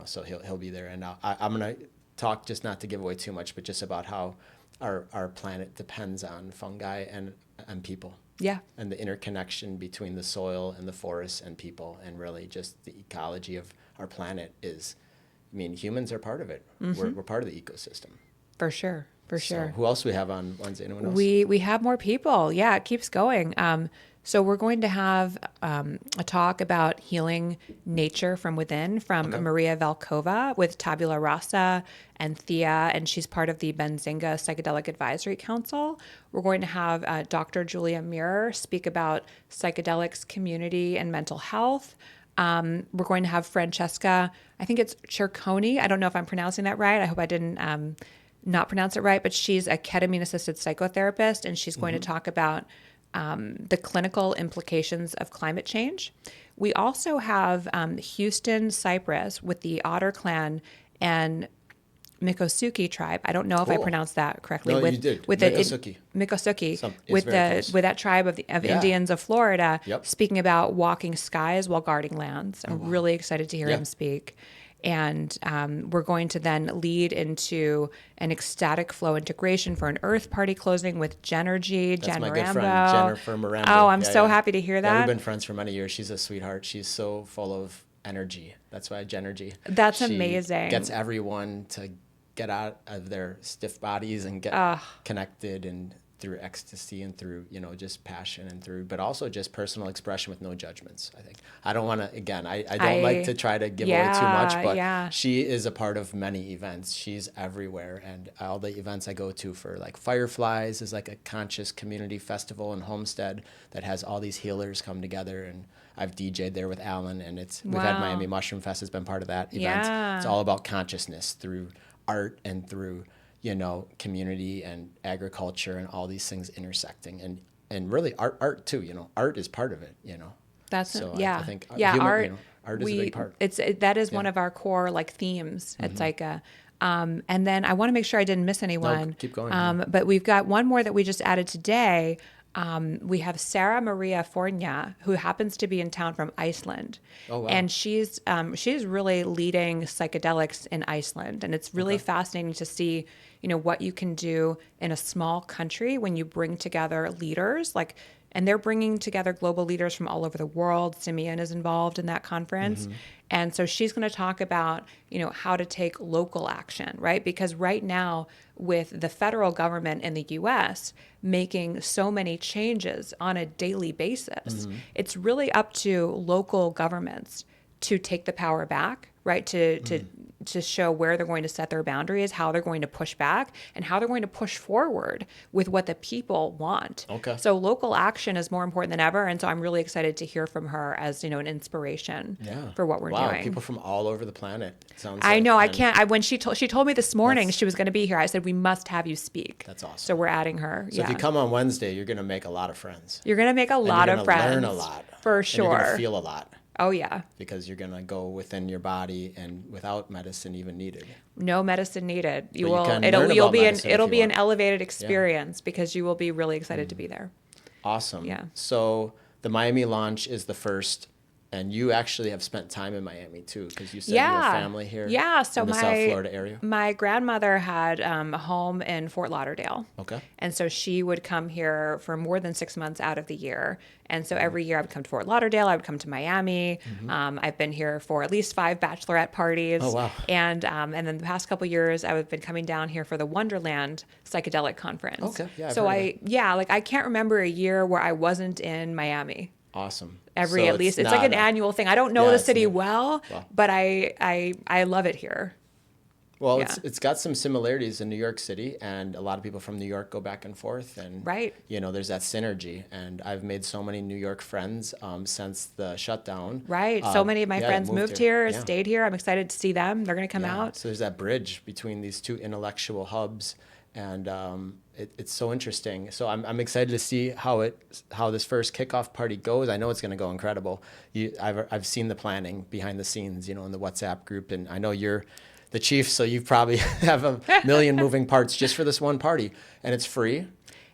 so he'll be there, and I'm gonna talk, just not to give away too much, but just about how our planet depends on fungi and people. Yeah. And the interconnection between the soil and the forests and people, and really just the ecology of our planet is, I mean, humans are part of it. We're part of the ecosystem. For sure. For sure. So who else we have on Wednesday? Anyone else? We have more people. Yeah, it keeps going. So we're going to have a talk about healing nature from within from Maria Velkova with Tabula Rasa and Thea, and she's part of the Benzinga Psychedelic Advisory Council. We're going to have Dr. Julia Muir speak about psychedelics, community, and mental health. We're going to have Francesca, I think it's Cerconi. I don't know if I'm pronouncing that right. I hope I didn't not pronounce it right, but she's a ketamine-assisted psychotherapist, and she's going to talk about the clinical implications of climate change. We also have Houston Cypress with the Otter Clan and Miccosukee tribe. I don't know if I pronounced that correctly. No, with, you did. With Miccosukee. Miccosukee. It's With very close. with that tribe of Indians of Florida, Yep. speaking about walking skies while guarding lands. I'm really excited to hear him speak. And we're going to then lead into an ecstatic flow integration for an Earth Party closing with Genergy, That's Jen my Marambo. good friend, Jennifer Marambo. Oh, I'm Yeah, so yeah. happy to hear Yeah, that. we've been friends for many years. She's a sweetheart. She's so full of energy. That's why Genergy. That's She amazing. Gets everyone to get out of their stiff bodies and get connected, and through ecstasy and through, just passion, and through, but also just personal expression with no judgments. I think I don't want to, again, I don't like to try to give away too much, but she is a part of many events. She's everywhere, and all the events I go to, for like Fireflies is like a conscious community festival in Homestead that has all these healers come together, and I've DJ'd there with Alan, and we've had Miami Mushroom Fest has been part of that event. Yeah. It's all about consciousness through art and through community and agriculture and all these things intersecting, and really art too. Art is part of it. That's so I think art. Art is a big part. That is one of our core themes at PSYCA. And then I want to make sure I didn't miss anyone. No, keep going. But we've got one more that we just added today. We have Sarah Maria Fornia, who happens to be in town from Iceland. Oh, wow. And she's really leading psychedelics in Iceland. And it's really fascinating to see, what you can do in a small country when you bring together leaders, and they're bringing together global leaders from all over the world. Simeon is involved in that conference. And so she's going to talk about, how to take local action, right? Because right now, with the federal government in the U.S. making so many changes on a daily basis, it's really up to local governments to take the power back, right? To show where they're going to set their boundaries, how they're going to push back, and how they're going to push forward with what the people want. Okay. So local action is more important than ever, and so I'm really excited to hear from her as an inspiration for what we're doing. Wow, people from all over the planet. It sounds I like. know. I And can't. When she told me this morning she was going to be here, I said we must have you speak. That's awesome. So we're adding her. So if you come on Wednesday, you're going to make a lot of friends. You're going to make a lot of friends. Learn a lot. For sure. And you're going to feel a lot. Oh yeah. Because you're going to go within your body and without medicine even needed. No medicine needed. You can learn about medicine if it'll you be an want. elevated experience because you will be really excited to be there. Awesome. Yeah. So the Miami launch is the first, and you actually have spent time in Miami too, because you said you have family here. Yeah. So in the South Florida area. My grandmother had a home in Fort Lauderdale. Okay. And so she would come here for more than 6 months out of the year. And so every year I would come to Fort Lauderdale. I would come to Miami. I've been here for at least 5 bachelorette parties. Oh, wow. And then the past couple years I've been coming down here for the Wonderland Psychedelic Conference. Okay. Yeah. I've So heard of that. I can't remember a year where I wasn't in Miami. Awesome. At So least it's like an annual thing. I don't know Yeah, the it's city new. well, but I love it here. Well, Yeah. it's got some similarities in New York City, and a lot of people from New York go back and forth, and Right. there's that synergy. And I've made so many New York friends since the shutdown. Right. So many of my Yeah, friends moved here, Yeah. stayed here. I'm excited to see them. They're going to come Yeah. out. So there's that bridge between these two intellectual hubs, and it's so interesting. So I'm excited to see how this first kickoff party goes. I know it's going to go incredible. I've seen the planning behind the scenes, in the WhatsApp group, and I know you're the chief, so you probably have a million moving parts just for this one party, and it's free.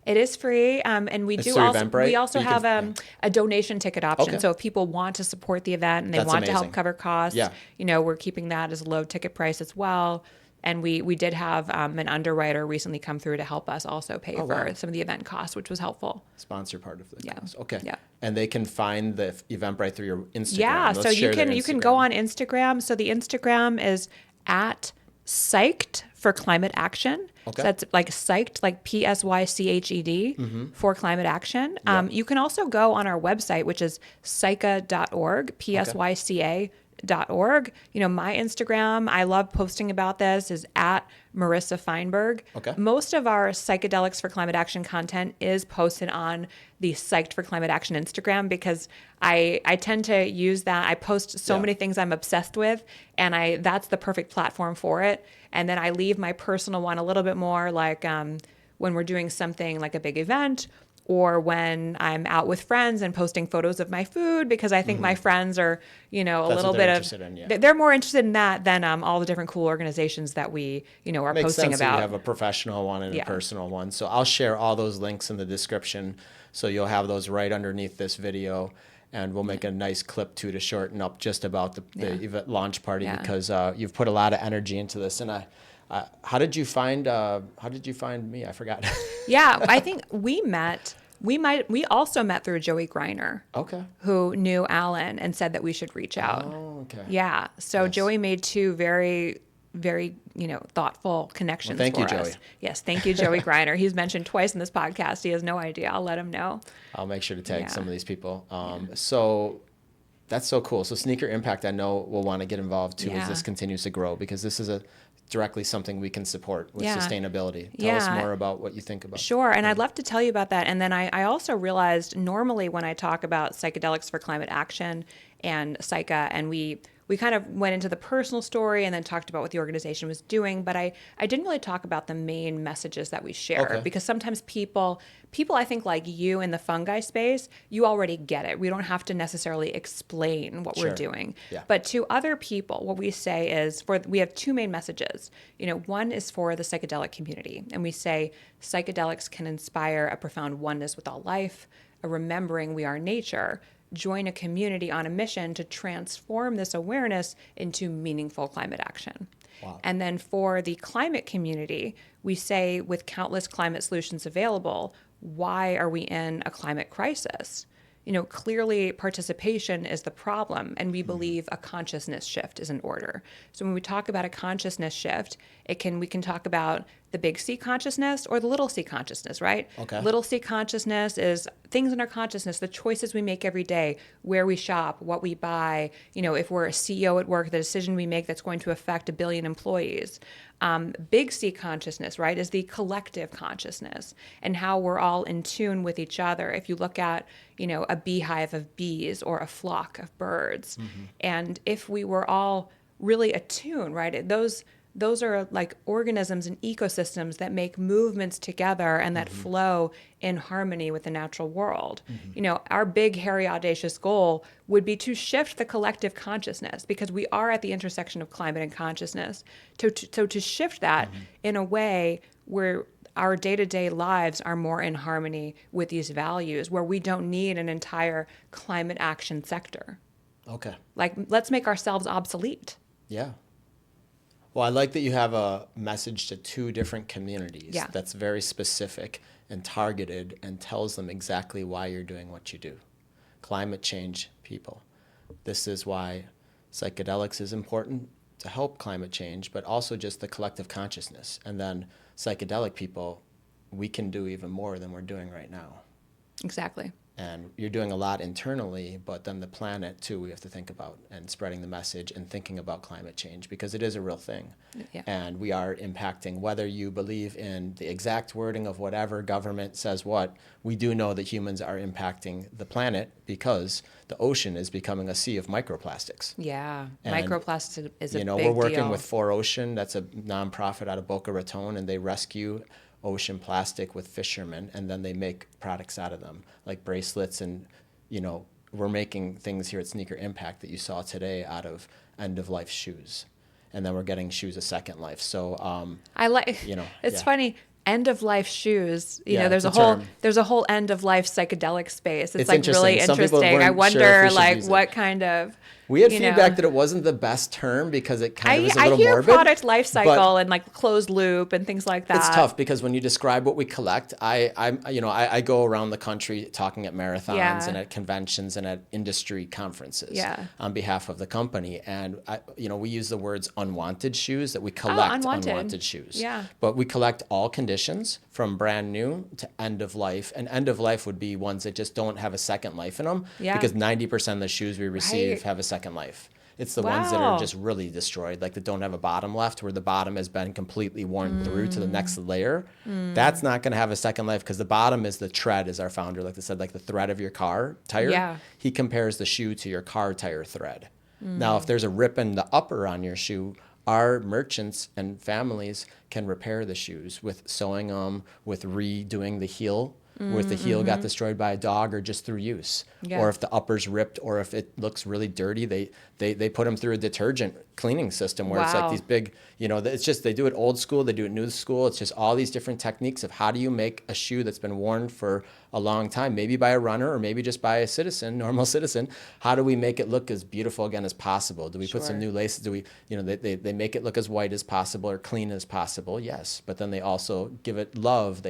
It is free, and we It's do through also Eventbrite, we also so you have can- a donation ticket option. Okay. So if people want to support the event and they That's want to help amazing. cover costs, Yeah. we're keeping that as a low ticket price as well. And we did have an underwriter recently come through to help us also pay for wow. some of the event costs, which was helpful. Sponsor part of the Yeah. cost. Okay. Yeah. And they can find the Eventbrite through your Instagram. Yeah, Let's so you share their can go Instagram. on Instagram. So the Instagram is at Psyched for Climate Action. Okay. So that's like Psyched, like PSYCHED for climate action. You can also go on our website, which is psycha.org, PSYCA.org. My Instagram, I love posting about this, is at Marissa Feinberg. Okay. Most of our Psychedelics for Climate Action content is posted on the Psyched for Climate Action Instagram because I tend to use that. I post so Yeah. many things I'm obsessed with, and that's the perfect platform for it. And then I leave my personal one a little bit more like when we're doing something like a big event, or when I'm out with friends and posting photos of my food, because I think my friends are, a That's little what they're bit interested in, yeah. they're more interested in that than all the different cool organizations that we, are Makes posting sense that about. you have a professional one and Yeah. a personal one. So I'll share all those links in the description. So you'll have those right underneath this video. And we'll make a nice clip too to shorten up just about the event launch party because you've put a lot of energy into this. And how did you find me? I forgot. Yeah, I think we also met through Joey Greiner, Okay. who knew Alan and said that we should reach out. Oh, okay. Yeah. So Yes. Joey made two very, very, thoughtful connections Well, thank for you, us. Joey. Yes. Thank you, Joey Greiner. He's mentioned twice in this podcast. He has no idea. I'll let him know. I'll make sure to tag Yeah. some of these people. So that's so cool. So Sneaker Impact, I know will want to get involved too as Yeah. this continues to grow because this is directly something we can support with Yeah. sustainability. Tell us Yeah. more about what you think about. Sure. And I'd love to tell you about that. And then I also realized normally when I talk about psychedelics for climate action and PSYCA, and we kind of went into the personal story and then talked about what the organization was doing, but I didn't really talk about the main messages that we share Okay. because sometimes people I think like you in the fungi space, you already get it. We don't have to necessarily explain what we're Sure. doing. Yeah. But to other people, what we say is we have two main messages. One is for the psychedelic community, and we say psychedelics can inspire a profound oneness with all life, a remembering we are nature. Join a community on a mission to transform this awareness into meaningful climate action. Wow. And then for the climate community, we say with countless climate solutions available, why are we in a climate crisis? Clearly participation is the problem, and we believe a consciousness shift is in order. So when we talk about a consciousness shift, we can talk about the big C consciousness or the little c consciousness, right? Okay. Little c consciousness is things in our consciousness, the choices we make every day, where we shop, what we buy, if we're a CEO at work, the decision we make that's going to affect 1 billion employees. Big C consciousness, right, is the collective consciousness and how we're all in tune with each other. If you look at, a beehive of bees or a flock of birds, and if we were all really attuned, right, those are like organisms and ecosystems that make movements together and that flow in harmony with the natural world. Our big, hairy, audacious goal would be to shift the collective consciousness because we are at the intersection of climate and consciousness. So to shift that in a way where our day-to-day lives are more in harmony with these values, where we don't need an entire climate action sector. Okay. Like, let's make ourselves obsolete. Yeah. Well, I like that you have a message to two different communities Yeah. that's very specific and targeted and tells them exactly why you're doing what you do. Climate change people. This is why psychedelics is important to help climate change, but also just the collective consciousness. And then psychedelic people, we can do even more than we're doing right now. Exactly. And you're doing a lot internally, but then the planet too, we have to think about, and spreading the message and thinking about climate change, because it is a real thing. Yeah. And we are impacting, whether you believe in the exact wording of whatever government says what, we do know that humans are impacting the planet because the ocean is becoming a sea of microplastics. Yeah, And, microplastic is a big we're working deal. with 4Ocean, that's a nonprofit out of Boca Raton, and they rescue ocean plastic with fishermen, and then they make products out of them, like bracelets, and we're making things here at Sneaker Impact that you saw today out of end-of-life shoes, and then we're getting shoes a second life. So I like. It's funny. End of life shoes. There's a whole end of life psychedelic space. It's like really interesting. I wonder what kind of. We had feedback that it wasn't the best term because it kind of is a little I hear morbid. Product life cycle and like closed loop and things like that. It's tough because when you describe what we collect, I go around the country talking at marathons and at conventions and at industry conferences on behalf of the company, and we use the words unwanted shoes, that we collect unwanted shoes. Yeah. But we collect all conditions from brand new to end of life, and end of life would be ones that just don't have a second life in them because 90% of the shoes we receive have a second life. It's the ones that are just really destroyed, like that don't have a bottom left, where the bottom has been completely worn through to the next layer. That's not going to have a second life, because the bottom is the tread, as our founder like to said, like the thread of your car tire. Yeah. He compares the shoe to your car tire thread. Now, if there's a rip in the upper on your shoe, our merchants and families can repair the shoes with sewing them, with redoing the heel, with the heel got destroyed by a dog or just through use. Or if the upper's ripped, or if it looks really dirty, they put them through a detergent cleaning system where it's like these big, it's just, they do it old school, they do it new school. It's just all these different techniques of how do you make a shoe that's been worn for a long time, maybe by a runner or maybe just by a normal citizen. How do we make it look as beautiful again as possible? Do we put some new laces? Do we, they make it look as white as possible or clean as possible? Yes. But then they also give it love.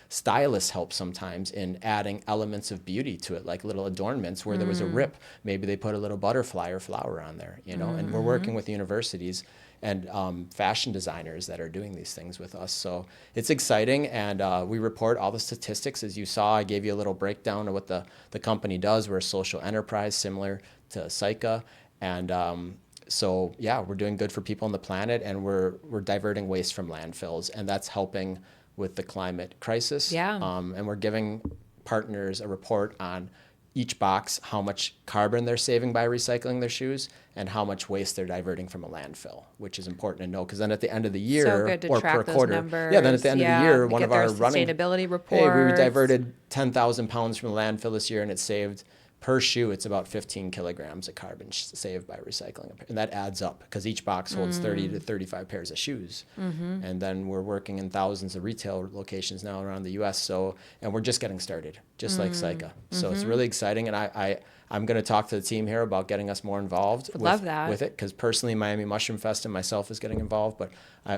Stylists help sometimes in adding elements of beauty to it, like little adornments where there was a rip. Maybe they put a little butterfly or flower on there, and we're working with universities and fashion designers that are doing these things with us. So it's exciting, and we report all the statistics. As you saw, I gave you a little breakdown of what the company does. We're a social enterprise similar to PSYCA, and we're doing good for people on the planet, and we're diverting waste from landfills, and that's helping with the climate crisis. And we're giving partners a report on each box how much carbon they're saving by recycling their shoes and how much waste they're diverting from a landfill, which is important to know, because then at the end of the year or per quarter, then at the end of the year, one of our sustainability reports. Hey, we diverted 10,000 pounds from a landfill this year, and it saved, per shoe, it's about 15 kilograms of carbon saved by recycling. And that adds up because each box holds 30 to 35 pairs of shoes. And then we're working in thousands of retail locations now around the U.S. And we're just getting started, just like PSYCA. So it's really exciting. And I'm going to talk to the team here about getting us more involved with it, because personally, Miami Mushroom Fest and myself is getting involved. But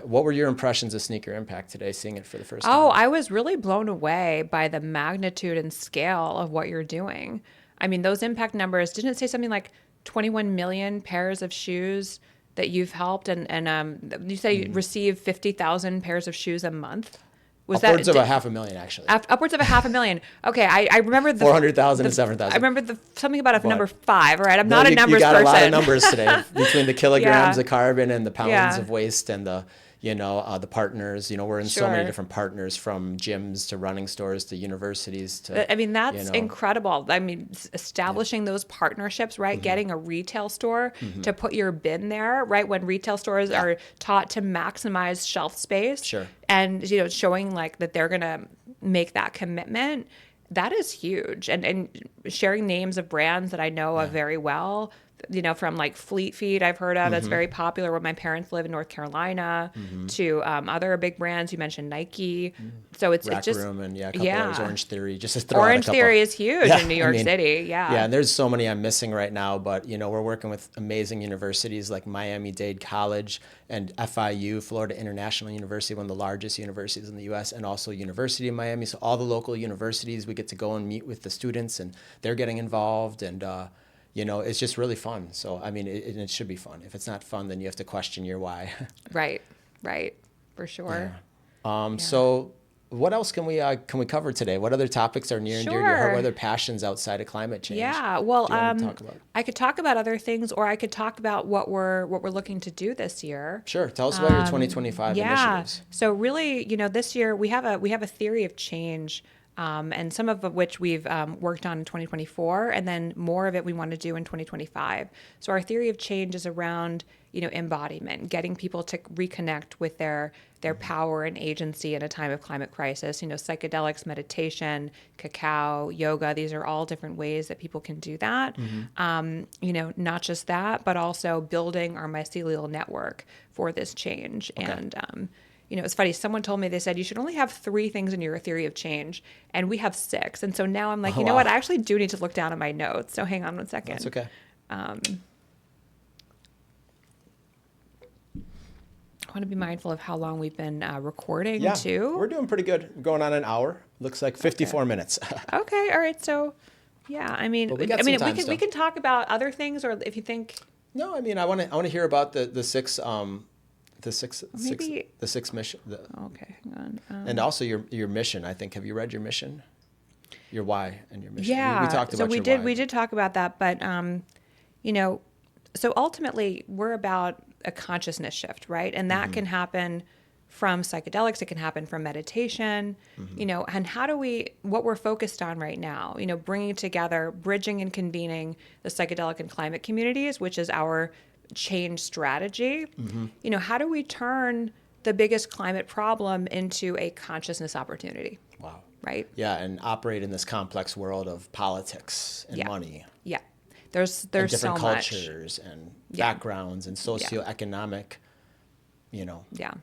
what were your impressions of Sneaker Impact today, seeing it for the first time? Oh, I was really blown away by the magnitude and scale of what you're doing. I mean, those impact numbers, didn't it say something like 21 million pairs of shoes that you've helped? And you say you receive 50,000 pairs of shoes a month? Upwards of 500,000, actually. Upwards of 500,000. Okay, I remember the 400,000 and 7,000. I remember something about number 5. All right, I'm not a numbers person. You got a lot of numbers today between the kilograms of carbon and the pounds of waste and the the partners. We're in so many different partners, from gyms to running stores to universities to. I mean, that's incredible. I mean, establishing those partnerships, right? Getting a retail store to put your bin there, right? When retail stores are taught to maximize shelf space, and showing like that they're gonna make that commitment. That is huge, and sharing names of brands that I know of very well. From like Fleet Feet, I've heard of, that's very popular where my parents live in North Carolina, to other big brands. You mentioned Nike. So it's just Room and a couple others, Orange Theory. Just to throw out a Orange couple. Theory is huge in New York City. Yeah, and there's so many I'm missing right now, but we're working with amazing universities like Miami-Dade College and FIU, Florida International University, one of the largest universities in the U.S., and also University of Miami. So all the local universities, we get to go and meet with the students, and they're getting involved, and it's just really fun. So, I mean, it should be fun. If it's not fun, then you have to question your why. Right. For sure. So what else can we cover today? What other topics are near and dear to your heart? What Sure. other passions outside of climate change Yeah. Well, do you want to talk about? I could talk about other things, or I could talk about what we're looking to do this year. Sure. Tell us about your 2025 Yeah. initiatives. So really, this year we have a theory of change, and some of which we've worked on in 2024, and then more of it we want to do in 2025. So our theory of change is around embodiment, getting people to reconnect with their power and agency in a time of climate crisis. Psychedelics, meditation, cacao, yoga. These are all different ways that people can do that. Not just that, but also building our mycelial network for this change. Okay. And it's funny. Someone told me, they said, you should only have 3 things in your theory of change. And we have 6. And so now I'm like, Oh, you know wow. what? I actually do need to look down at my notes. So hang on one second. That's okay. I want to be mindful of how long we've been recording Yeah, too. we're doing pretty good. We're going on an hour. Looks like 54 minutes. Okay. All right. So yeah, I mean, But we got some time we still. can talk about other things, or if you think No, I mean, I want to hear about the six Maybe- the six mission, okay, hang on. and also your mission. I think, have you read your mission, your why, and your mission? Yeah. we talked about so we your did why. we did talk about that, but so ultimately we're about a consciousness shift, right? And that can happen from psychedelics, it can happen from meditation, and what we're focused on right now, bringing together, bridging and convening the psychedelic and climate communities, which is our change strategy. How do we turn the biggest climate problem into a consciousness opportunity, Wow. right? Yeah, and operate in this complex world of politics and Yeah. money. Yeah. There's And so different much. cultures and Yeah. backgrounds and socioeconomic, Yeah.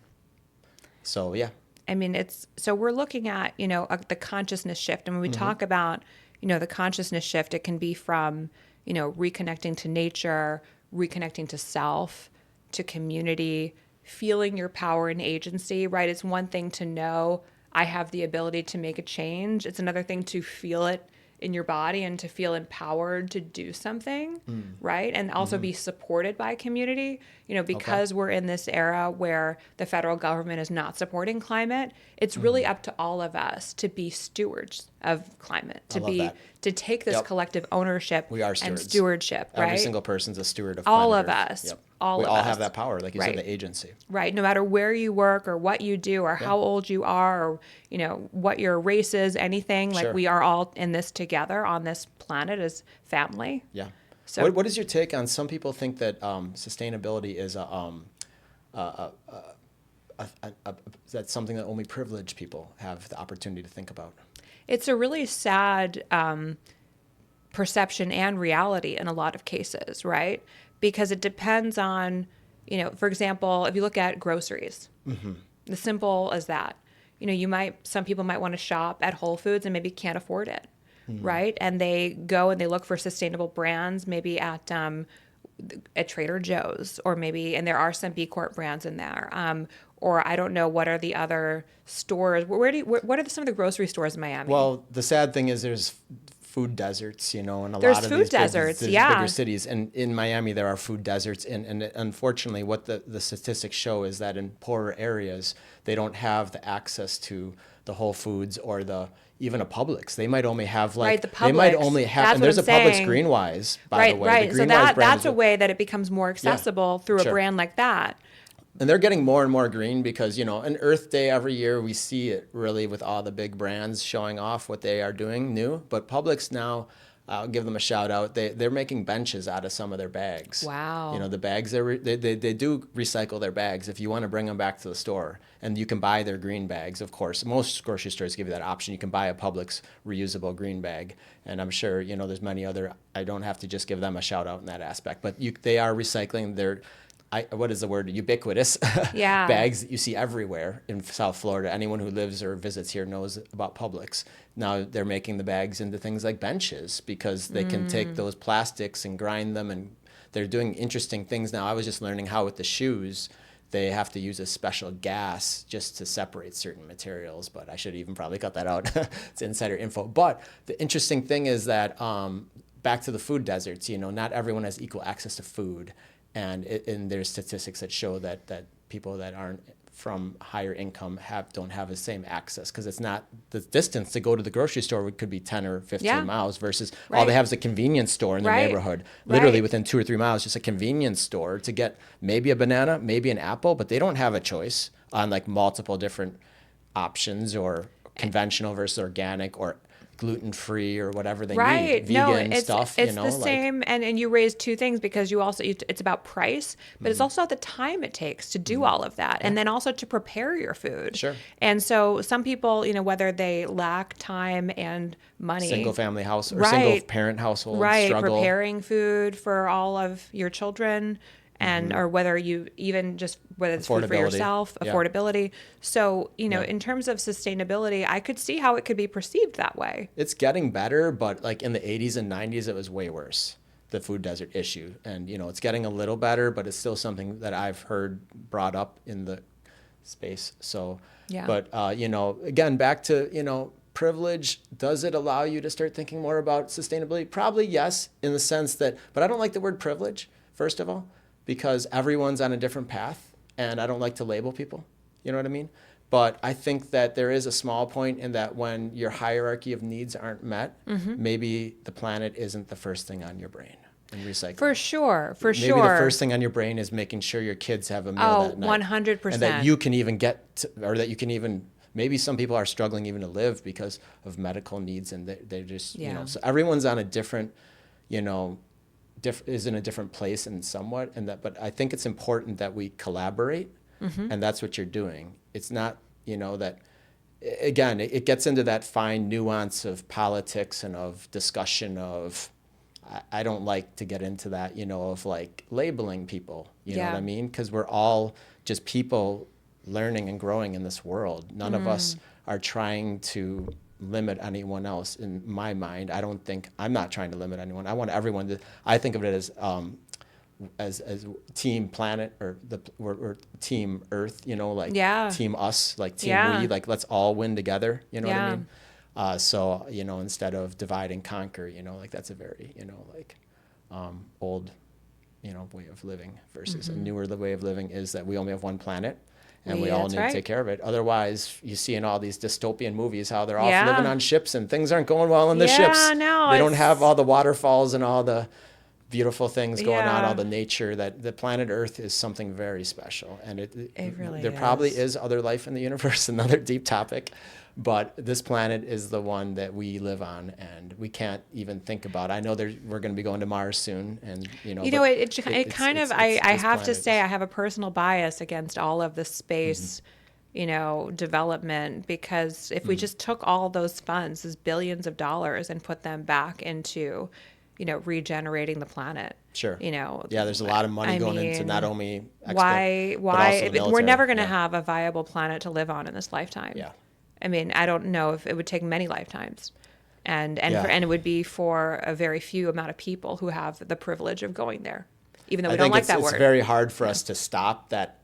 So yeah, I mean, so we're looking at, the consciousness shift. And when we talk about, the consciousness shift, it can be from, reconnecting to nature, reconnecting to self, to community, feeling your power and agency, right? It's one thing to know I have the ability to make a change. It's another thing to feel it in your body and to feel empowered to do something, right? And also be supported by community, because we're in this era where the federal government is not supporting climate. It's really up to all of us to be stewards of climate, I love that. to take this Yep. collective ownership We are and stewards. stewardship, right? Every single person's a steward of All planet of Earth. us. Yep. All we of all us. have that power, like you said, Right. the agency. Right. No matter where you work or what you do or how old you are or, what your race is, anything, Sure. like we are all in this together on this planet as family. Yeah. So- What is your take on? Some people think that sustainability is that's something that only privileged people have the opportunity to think about. It's a really sad perception and reality in a lot of cases, right? Because it depends on, for example, if you look at groceries, as simple as that, some people might want to shop at Whole Foods and maybe can't afford it, right? And they go and they look for sustainable brands, maybe at Trader Joe's, or maybe, and there are some B Corp brands in there. Or I don't know, what are the other stores? What are some of the grocery stores in Miami? Well, the sad thing is there's food deserts, and There's lot of food these deserts, these yeah. bigger cities. And in Miami, there are food deserts. And unfortunately, what the statistics show is that in poorer areas, they don't have the access to the Whole Foods or even a Publix. They might only have Right, the they might Publix. only have, That's and what there's I'm a Publix saying. Greenwise, by right, the way. right. The So Greenwise that's brand a is way that it becomes more accessible through a Sure. brand like that. And they're getting more and more green because, an Earth Day every year, we see it really with all the big brands showing off what they are doing new. But Publix now, I'll give them a shout out. They're making benches out of some of their bags. Wow. The bags, they do recycle their bags if you want to bring them back to the store. And you can buy their green bags, of course. Most grocery stores give you that option. You can buy a Publix reusable green bag. And I'm sure, there's many other, I don't have to just give them a shout out in that aspect. But they are recycling their, what is the word? Ubiquitous Yeah. bags that you see everywhere in South Florida. Anyone who lives or visits here knows about Publix. Now they're making the bags into things like benches because they can take those plastics and grind them, and they're doing interesting things now. I was just learning how with the shoes, they have to use a special gas just to separate certain materials, but I should even probably cut that out. It's insider info. But the interesting thing is that back to the food deserts, not everyone has equal access to food. And there's statistics that show that people that aren't from higher income don't have the same access, because it's not the distance to go to the grocery store could be 10 or 15 miles versus all they have is a convenience store in their neighborhood, literally within 2 or 3 miles, just a convenience store to get maybe a banana, maybe an apple, but they don't have a choice on like multiple different options or conventional versus organic or gluten-free or whatever they need, vegan stuff. It's the same, and you raised two things, because it's about price, but it's also the time it takes to do all of that, and then also to prepare your food. Sure. And so some people, whether they lack time and money, single family house or single parent household, struggle preparing food for all of your children. And or whether you even just whether it's food for yourself, affordability. So, in terms of sustainability, I could see how it could be perceived that way. It's getting better, but like in the 80s and 90s, it was way worse, the food desert issue. And, it's getting a little better, but it's still something that I've heard brought up in the space. So, but, again, back to, privilege, does it allow you to start thinking more about sustainability? Probably yes, in the sense that, but I don't like the word privilege, first of all, because everyone's on a different path, and I don't like to label people. You know what I mean? But I think that there is a small point in that when your hierarchy of needs aren't met, maybe the planet isn't the first thing on your brain in recycling. For sure. Maybe the first thing on your brain is making sure your kids have a meal that night. 100%. And that you can even maybe some people are struggling even to live because of medical needs, and they're just, so everyone's on a different, is in a different place in somewhat, but I think it's important that we collaborate, and that's what you're doing. It's not, that, again, it gets into that fine nuance of politics and of discussion of, I don't like to get into that, of like labeling people, you know what I mean? Because we're all just people learning and growing in this world. None of us are trying to limit anyone else. In my mind, I'm not trying to limit anyone. I want everyone to, I think of it as team planet, or team earth, team us, like team we, like let's all win together, what I mean? So, instead of divide and conquer, like that's a very, old, way of living versus a newer way of living is that we only have one planet. And we all need to take care of it. Otherwise, you see in all these dystopian movies how they're off living on ships and things aren't going well on the ships. They don't have all the waterfalls and all the beautiful things going on, all the nature. That the planet Earth is something very special. And it really there probably is other life in the universe, another deep topic. But this planet is the one that we live on, and we can't even think about. I know we're going to be going to Mars soon, and I have to say I have a personal bias against all of the space, development, because if we just took all those funds, those billions of dollars, and put them back into, regenerating the planet. Sure. There's a lot of money going into not only why but also the military. We're never going to have a viable planet to live on in this lifetime. Yeah. I mean, I don't know if it would take many lifetimes, and it would be for a very few amount of people who have the privilege of going there, even though we don't like that word. It's very hard for us to stop that.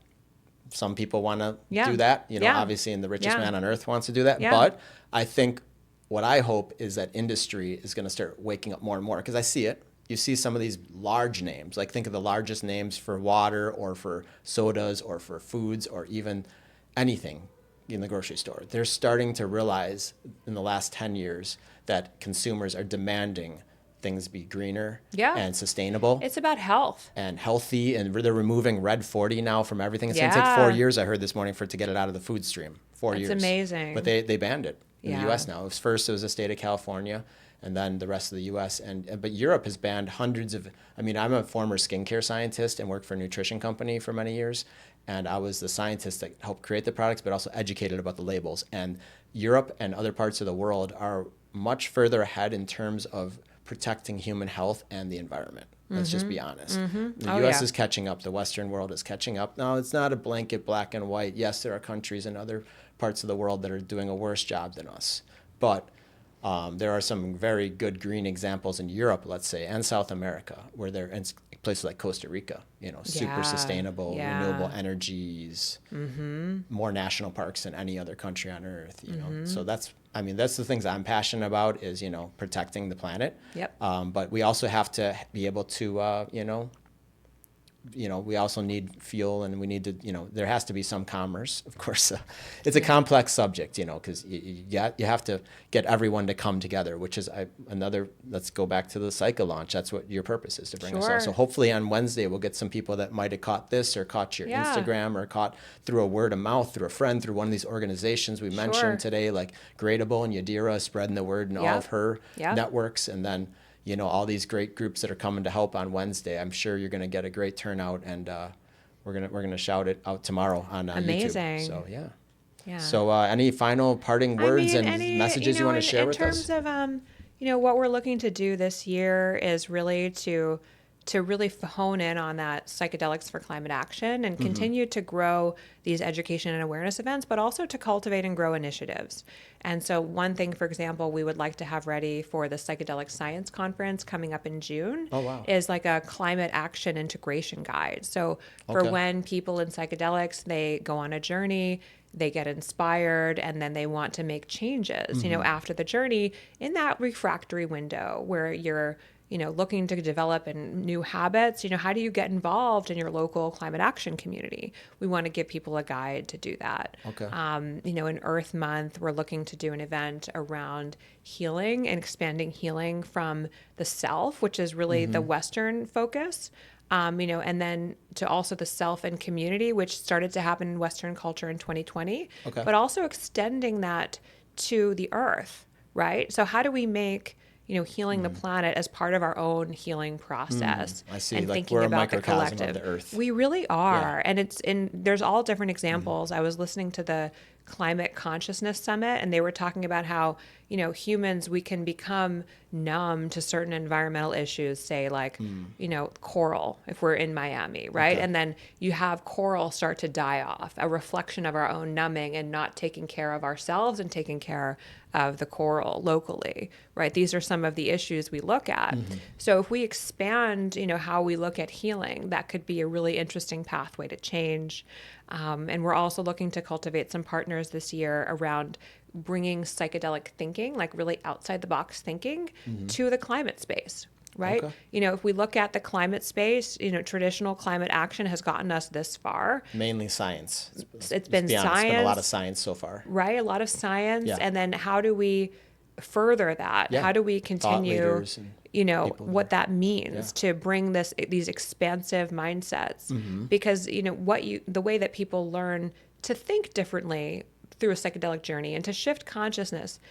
Some people want to do that, obviously, and the richest man on earth wants to do that. But I think what I hope is that industry is going to start waking up more and more, because I see it. You see some of these large names, like think of the largest names for water or for sodas or for foods or even anything in the grocery store. They're starting to realize in the last 10 years that consumers are demanding things be greener and sustainable. It's about health. And healthy, and they're removing Red 40 now from everything. It's going to take 4 years, I heard this morning, to get it out of the food stream. 4 years. That's amazing. But they banned it in the U.S. now. It was the state of California, and then the rest of the U.S. But Europe has banned hundreds of, I'm a former skincare scientist and worked for a nutrition company for many years. And I was the scientist that helped create the products, but also educated about the labels. And Europe and other parts of the world are much further ahead in terms of protecting human health and the environment. Let's just be honest. The U.S. is catching up. The Western world is catching up. Now, it's not a blanket black and white. Yes, there are countries in other parts of the world that are doing a worse job than us. But there are some very good green examples in Europe, let's say, and South America, where they're in places like Costa Rica, super sustainable, renewable energies, more national parks than any other country on earth, So that's the things I'm passionate about is, protecting the planet. Yep. But we also have to be able to, we also need fuel, and we need to, there has to be some commerce, of course. It's a complex subject, because you have to get everyone to come together, which is let's go back to the Psycha launch. That's what your purpose is, to bring us all. So hopefully on Wednesday, we'll get some people that might have caught this or caught your Instagram or caught through a word of mouth, through a friend, through one of these organizations we mentioned today, like Gradable and Yadira, spreading the word in all of her networks. And then, all these great groups that are coming to help on Wednesday. I'm sure you're going to get a great turnout, and we're gonna shout it out tomorrow on Amazing. YouTube. So yeah. So any final parting words and messages you want to share with us? In terms of what we're looking to do this year is really to really hone in on that Psychedelics for Climate Action and continue to grow these education and awareness events, but also to cultivate and grow initiatives. And so one thing, for example, we would like to have ready for the Psychedelic Science Conference coming up in June is like a climate action integration guide. So for when people in psychedelics, they go on a journey, they get inspired, and then they want to make changes, after the journey in that refractory window where you're looking to develop new habits, how do you get involved in your local climate action community? We want to give people a guide to do that. In Earth Month, we're looking to do an event around healing and expanding healing from the self, which is really the Western focus. And then to also the self and community, which started to happen in Western culture in 2020, but also extending that to the earth, right? So how do we make healing the planet as part of our own healing process? I see. And like thinking we're a about the microcosm collective. of the earth. We really are. And there's all different examples. I was listening to the Climate Consciousness Summit, and they were talking about how, humans, we can become numb to certain environmental issues, say like, coral, if we're in Miami, right? And then you have coral start to die off, a reflection of our own numbing and not taking care of ourselves and taking care of the coral locally, right? These are some of the issues we look at. So if we expand, how we look at healing, that could be a really interesting pathway to change. And we're also looking to cultivate some partners this year around bringing psychedelic thinking, like really outside the box thinking, to the climate space, right? If we look at the climate space, traditional climate action has gotten us this far. Mainly science. It's been science. It's been a lot of science so far. Right, a lot of science. And then how do we further that? How do we continue, what that means to bring these expansive mindsets? Because, the way that people learn to think differently through a psychedelic journey and to shift consciousness,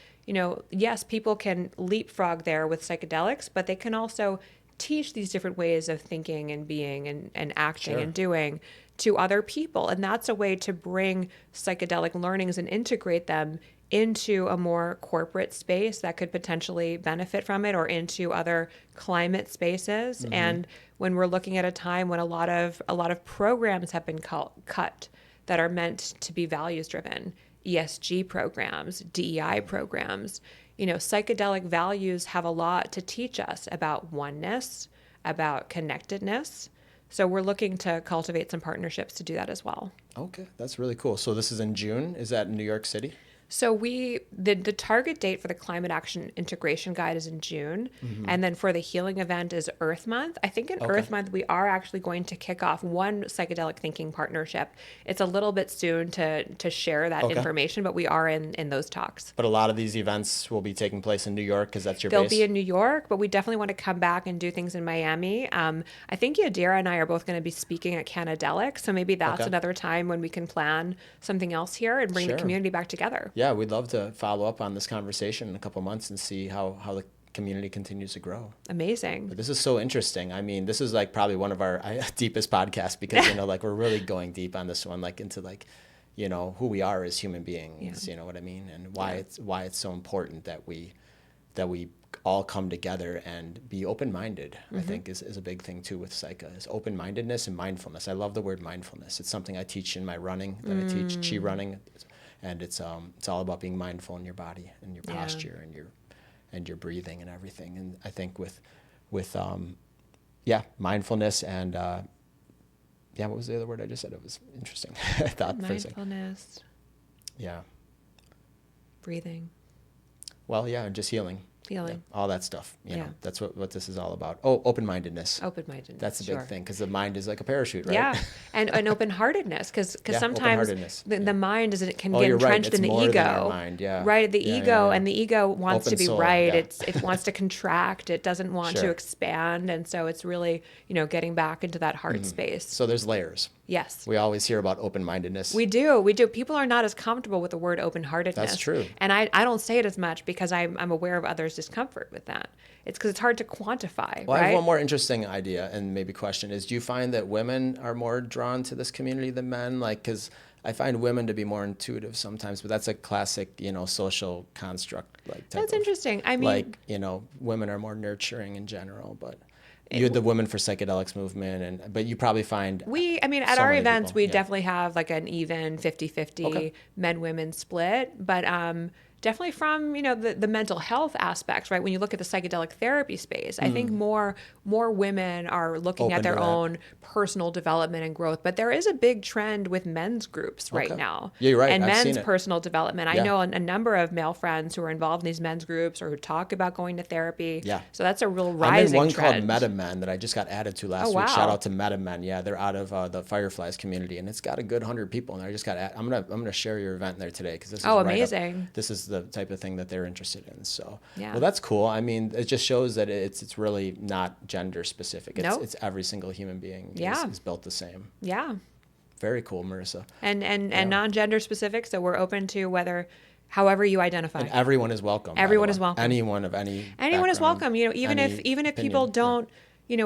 yes, people can leapfrog there with psychedelics, but they can also teach these different ways of thinking and being and acting and doing to other people. And that's a way to bring psychedelic learnings and integrate them into a more corporate space that could potentially benefit from it, or into other climate spaces. And when we're looking at a time when a lot of programs have been cut that are meant to be values driven, ESG programs, DEI programs, psychedelic values have a lot to teach us about oneness, about connectedness. So we're looking to cultivate some partnerships to do that as well. Okay, that's really cool. So this is in June. Is that in New York City? So the target date for the Climate Action Integration Guide is in June. And then for the healing event is Earth Month. I think in Earth Month, we are actually going to kick off one psychedelic thinking partnership. It's a little bit soon to share that information, but we are in those talks. But a lot of these events will be taking place in New York because that's your base? They'll be in New York, but we definitely want to come back and do things in Miami. I think Yadira and I are both going to be speaking at Psychedelic, so maybe that's another time when we can plan something else here and bring the community back together. Yeah, we'd love to follow up on this conversation in a couple months and see how the community continues to grow. Amazing. But this is so interesting. I mean, this is like probably one of our deepest podcasts because, we're really going deep on this one, like into who we are as human beings, you know what I mean? And why it's so important that we all come together and be open-minded, I think is a big thing too with Psycha, is open-mindedness and mindfulness. I love the word mindfulness. It's something I teach in my running, that I teach chi running. And it's all about being mindful in your body and your posture and your breathing and everything. And I think with mindfulness and what was the other word I just said? It was interesting. I thought mindfulness. Yeah. Breathing. Well, yeah, and just healing. Feeling. all that stuff. You Yeah. know, that's what this is all about. Oh, open-mindedness. Open-mindedness. That's a sure. big thing because the mind is like a parachute, right? Yeah, and open-heartedness, because Yeah, sometimes open-heartedness. the mind can Oh, get you're right. entrenched It's in the more ego. than our mind. Yeah. Right, the Yeah, ego, yeah. and the ego wants Open to be soul, right. yeah. It wants to contract. It doesn't want to Sure. expand, and so it's really getting back into that heart space. So there's layers. Yes. We always hear about open-mindedness. We do. People are not as comfortable with the word open-heartedness. That's true. And I don't say it as much because I'm aware of others' discomfort with that. It's because it's hard to quantify, Well, right? I have one more interesting idea and maybe question is, do you find that women are more drawn to this community than men? Like, because I find women to be more intuitive sometimes, but that's a classic, social construct. That's interesting. I mean, Women are more nurturing in general, but you had the Women for Psychedelics movement, but you probably find at so our many events, people, we yeah. definitely have like an even 50-50 Okay. men-women split, but definitely from, the mental health aspects, right? When you look at the psychedelic therapy space, I think more women are looking Open at their to that. own personal development and growth, but there is a big trend with men's groups right Okay. now. Yeah, you're right. And I've seen men's it. personal development. I Yeah. know a number of male friends who are involved in these men's groups or who talk about going to therapy. Yeah. So that's a real I'm rising in one trend. called MetaMen that I just got added to last Oh, week. wow. Shout out to MetaMen. Yeah, they're out of the Fireflies community, and it's got a good 100 people. And I just got. I'm gonna share your event there today because this is Oh, right up- amazing. this is the type of thing that they're interested in. So Yeah. well, that's cool. I mean, it just shows that it's really not gender specific. Nope. It's every single human being Yeah. is built the same. Yeah. Very cool, Marissa. And non-gender specific, so we're open to however you identify. And everyone is welcome. by the Everyone way. is welcome. Anyone of any. Anyone is background, welcome. Even if any people opinion. don't,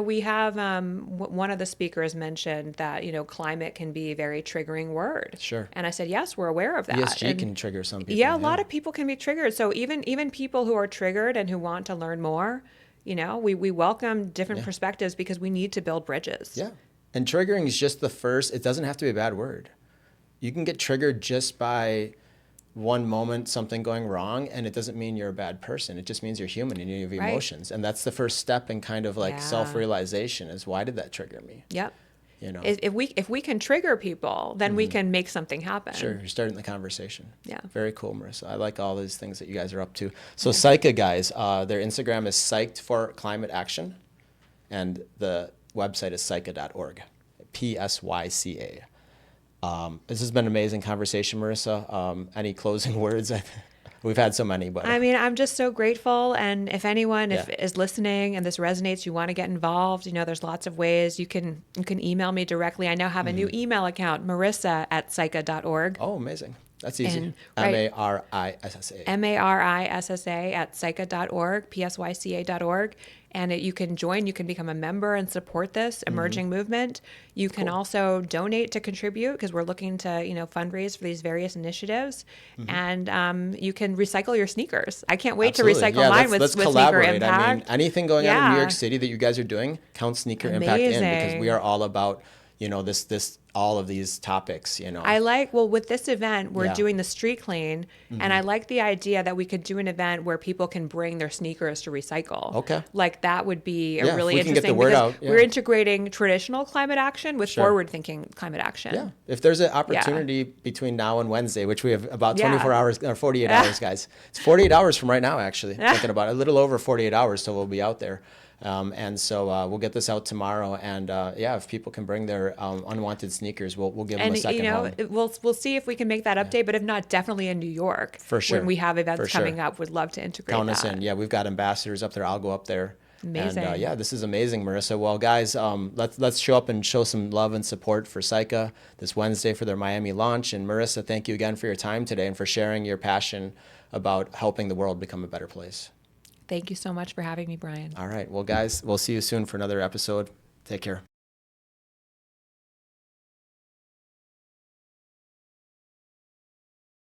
we have one of the speakers mentioned that climate can be a very triggering word. Sure. And I said, yes, we're aware of that. ESG And can trigger some people. yeah, a lot of people can be triggered. So even people who are triggered and who want to learn more, we welcome different perspectives because we need to build bridges. Yeah. And triggering is just the first, it doesn't have to be a bad word. You can get triggered just by one moment, something going wrong, and it doesn't mean you're a bad person. It just means you're human and you have Right. emotions. And that's the first step in kind of like Yeah. self-realization is, why did that trigger me? Yep. You know? If we can trigger people, then we can make something happen. Sure, you're starting the conversation. Yeah. Very cool, Marissa. I like all these things that you guys are up to. So PSYCA guys, their Instagram is Psyched for Climate Action, and the website is psycha.org, PSYCA. This has been an amazing conversation, Marissa. Any closing words? We've had so many, but I mean, I'm just so grateful. And if anyone Yeah. is listening and this resonates, you want to get involved, there's lots of ways. You can email me directly. I now have a new email account, marissa@psycha.org. oh, amazing. That's easy. And- right. Marissa. marissa@psycha.org, PSYCA.org. And you can join, you can become a member and support this emerging movement. You can also donate to contribute because we're looking to, fundraise for these various initiatives. And you can recycle your sneakers. I can't wait Absolutely. to recycle Yeah, mine let's with Sneaker collaborate. Impact. I mean, anything going on in Yeah. New York City that you guys are doing, count Sneaker Impact in, because Amazing. we are all about, this all of these topics, With this event, we're Yeah. doing the street clean, and I like the idea that we could do an event where people can bring their sneakers to recycle. Okay. Like that would be Yeah, a if really we can interesting get the word because out, yeah. we're integrating traditional climate action with Sure. forward-thinking climate action. Yeah. If there's an opportunity between now and Wednesday, which we have about Yeah. 24 hours or 48 hours, guys. It's 48 hours from right now, actually, thinking about it. A little over 48 hours till we'll be out there. And so we'll get this out tomorrow. And if people can bring their unwanted sneakers, we'll give them And a second home. we'll see if we can make that update, but if not, definitely in New York. For sure. When we have events For sure. coming up, would love to integrate Count that. us in. Yeah, we've got ambassadors up there. I'll go up there. Amazing. And this is amazing, Marissa. Well, guys, let's show up and show some love and support for PSYCA this Wednesday for their Miami launch. And Marissa, thank you again for your time today and for sharing your passion about helping the world become a better place. Thank you so much for having me, Bryan. All right. Well, guys, we'll see you soon for another episode. Take care.